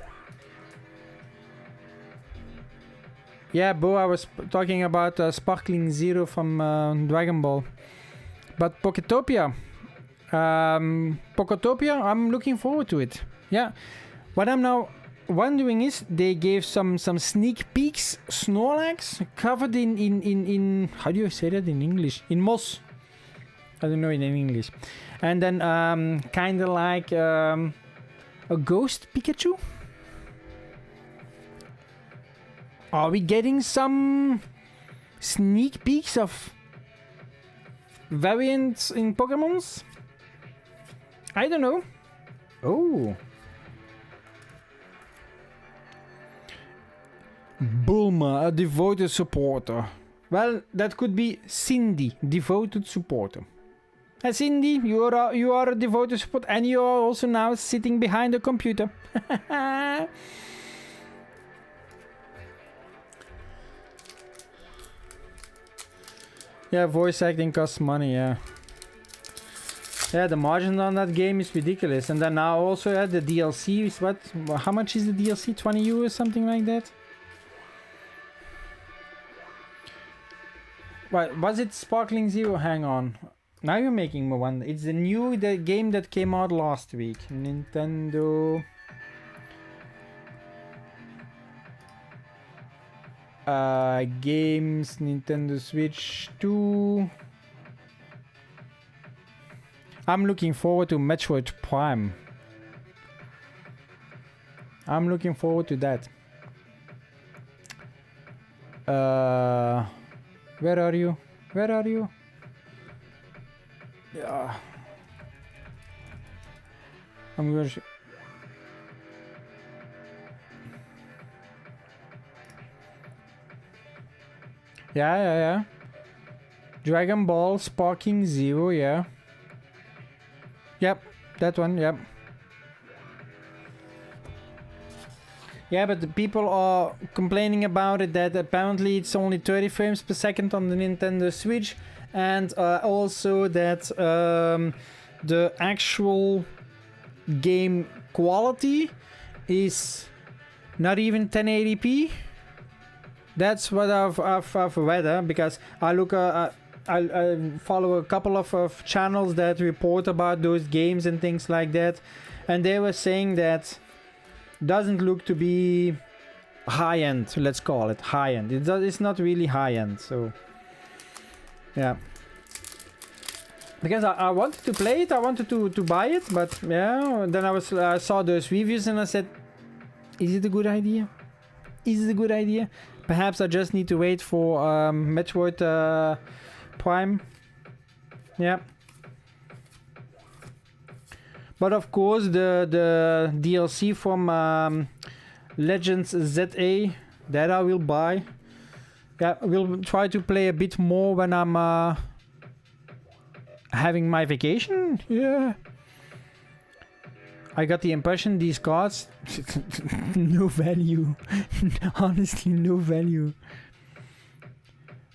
Yeah, Bo, I was talking about Sparkling Zero from Dragon Ball. But Poketopia. Poketopia, I'm looking forward to it. Yeah. What I'm now wondering is, they gave some sneak peeks, Snorlax, covered in how do you say that in English? In moss. I don't know in English. And then kind of like a ghost Pikachu. Are we getting some sneak peeks of variants in Pokemons? I don't know. Oh. Bulma, a devoted supporter. Well, that could be Cindy, devoted supporter. Cindy, you are a devoted supporter, and you are also now sitting behind the computer. Yeah, voice acting costs money, yeah. Yeah, the margin on that game is ridiculous. And then now also the DLC is what? How much is the DLC? 20 euros, something like that? What was it? Sparkling Zero? Hang on. Now you're making me wonder. It's the game that came out last week. Nintendo. Games, Nintendo Switch 2. I'm looking forward to Metroid Prime. I'm looking forward to that. Where are you? Where are you? Yeah. I'm going to... Yeah. Dragon Ball Sparking Zero, yeah. Yep, that one, yep. Yeah, but the people are complaining about it that apparently it's only 30 frames per second on the Nintendo Switch, and also that the actual game quality is not even 1080p. That's what I've read, because I look I follow a couple of channels that report about those games and things like that, and they were saying that doesn't look to be high-end, let's call it high-end. It's not really high-end, so yeah. Because I wanted to play it, I wanted to buy it, but yeah, then I saw those reviews and I said, is it a good idea? Is it a good idea? Perhaps I just need to wait for Metroid Prime. Yeah. But of course the DLC from Legends ZA, that I will buy. Yeah, we'll try to play a bit more when I'm having my vacation. Yeah. I got the impression these cards no value. Honestly, no value.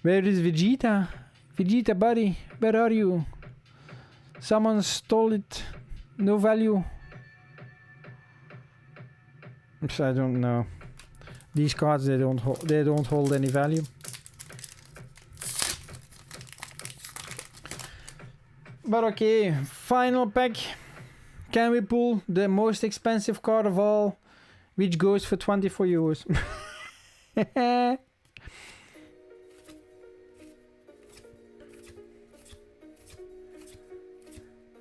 Where is Vegeta? Vegeta buddy, where are you? Someone stole it. No value. So I don't know. These cards, they don't hold any value. But okay, final pack. Can we pull the most expensive card of all, which goes for 24 euros?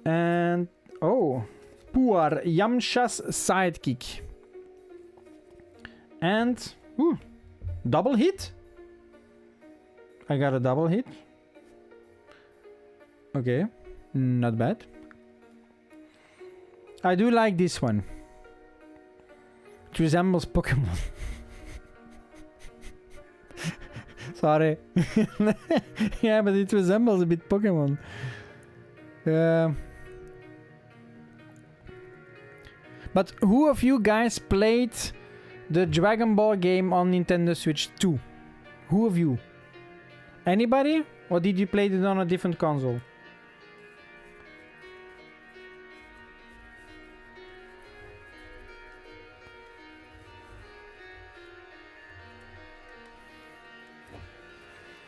And oh, Puar, Yamcha's sidekick. And double hit. I got a double hit. Okay, not bad. I do like this one. It resembles Pokemon. Sorry. Yeah, but it resembles a bit Pokemon. But who of you guys played the Dragon Ball game on Nintendo Switch 2? Who of you? Anybody? Or did you play it on a different console?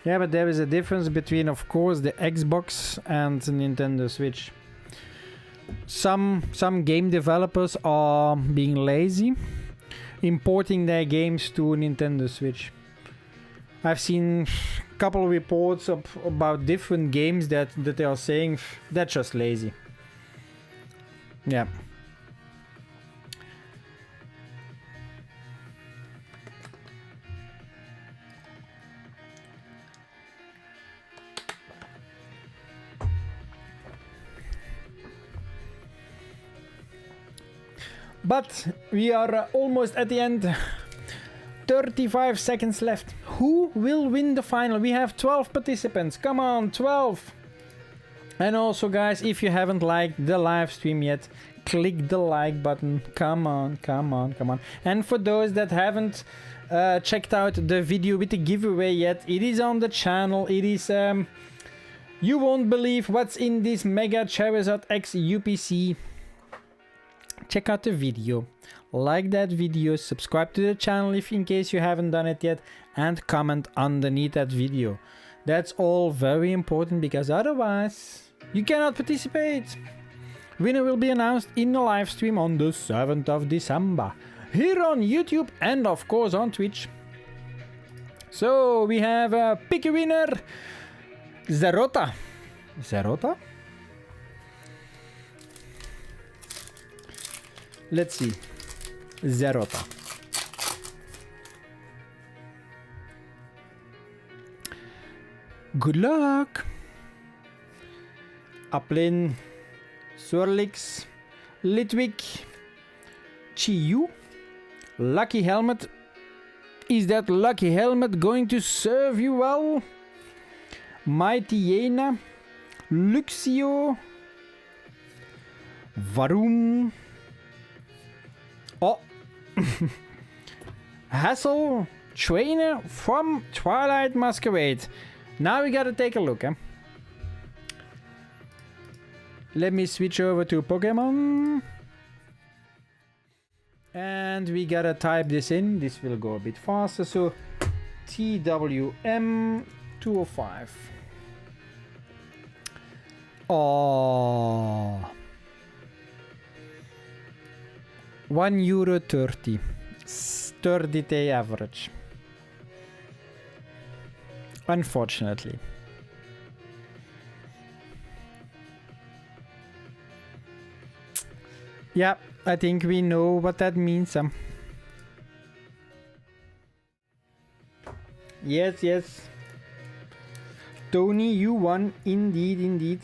Yeah, but there is a difference between, of course, the Xbox and the Nintendo Switch. Some game developers are being lazy, importing their games to Nintendo Switch. I've seen a couple of reports about different games that they are saying that's just lazy. Yeah. But we are almost at the end. 35 seconds left. Who will win the final? We have 12 participants. Come on, 12. And also, guys, if you haven't liked the live stream yet, click the like button. Come on, come on, come on. And for those that haven't checked out the video with the giveaway yet, it is on the channel. It is you won't believe what's in this Mega Charizard X UPC. Check out the video, like that video, subscribe to the channel if in case you haven't done it yet, and comment underneath that video. That's all very important, because otherwise you cannot participate. Winner will be announced in the live stream on the 7th of December. Here on YouTube and of course on Twitch. So we have a pick a winner. Zerota. Zerota? Let's see. Zerota. Good luck. Aplin. Swirlix. Litwick. Chiyu. Lucky helmet. Is that lucky helmet going to serve you well? Mightyena. Luxio. Varum. Oh. Hassel. Trainer from Twilight Masquerade. Now we gotta take a look, eh? Let me switch over to Pokemon. And we gotta type this in. This will go a bit faster. So TWM 205. Oh. €1.30. 30-day average. Unfortunately. Yeah, I think we know what that means. Yes, yes. Tony, you won. Indeed, indeed.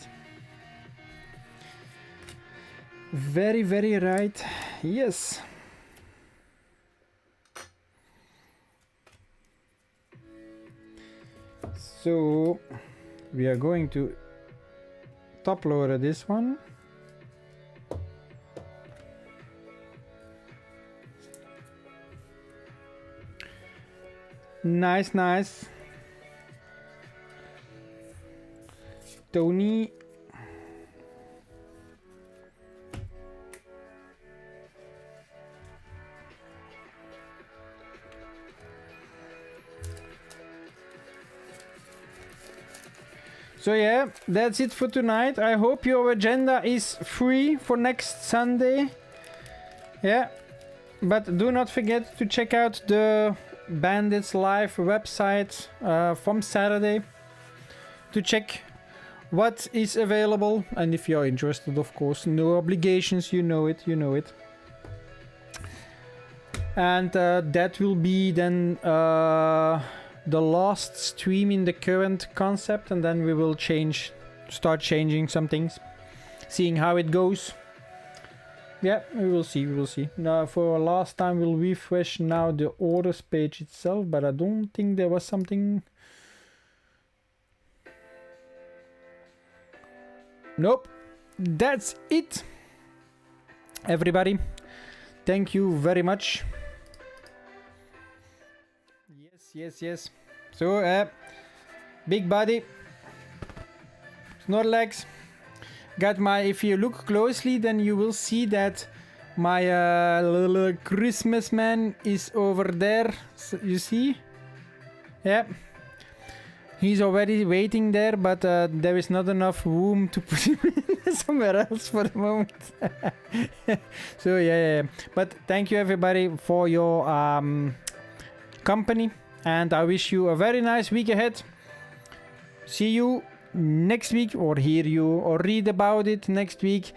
Very, very right. Yes. So we are going to top loader this one. Nice, nice. Tony. So yeah, that's it for tonight. I hope your agenda is free for next Sunday. Yeah, but do not forget to check out the Bandits live website from Saturday to check what is available, and if you're interested, of course, no obligations, you know it, you know it. And that will be then the last stream in the current concept, and then we will start changing some things, seeing how it goes. Yeah, we will see, we will see. Now for last time we'll refresh now the orders page itself, but I don't think there was something. Nope, that's it. Everybody, thank you very much. Yes, yes. So, big body, Snorlax. Got my, if you look closely, then you will see that my little Christmas man is over there. So, you see? Yeah. He's already waiting there, but there is not enough room to put him in somewhere else for the moment. So, yeah. But thank you, everybody, for your company. And I wish you a very nice week ahead. See you next week, or hear you or read about it next week.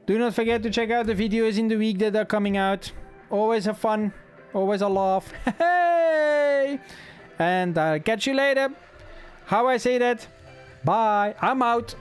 Do not forget to check out the videos in the week that are coming out. Always a fun, always a laugh. Hey! And I'll catch you later. How I say that? Bye. I'm out.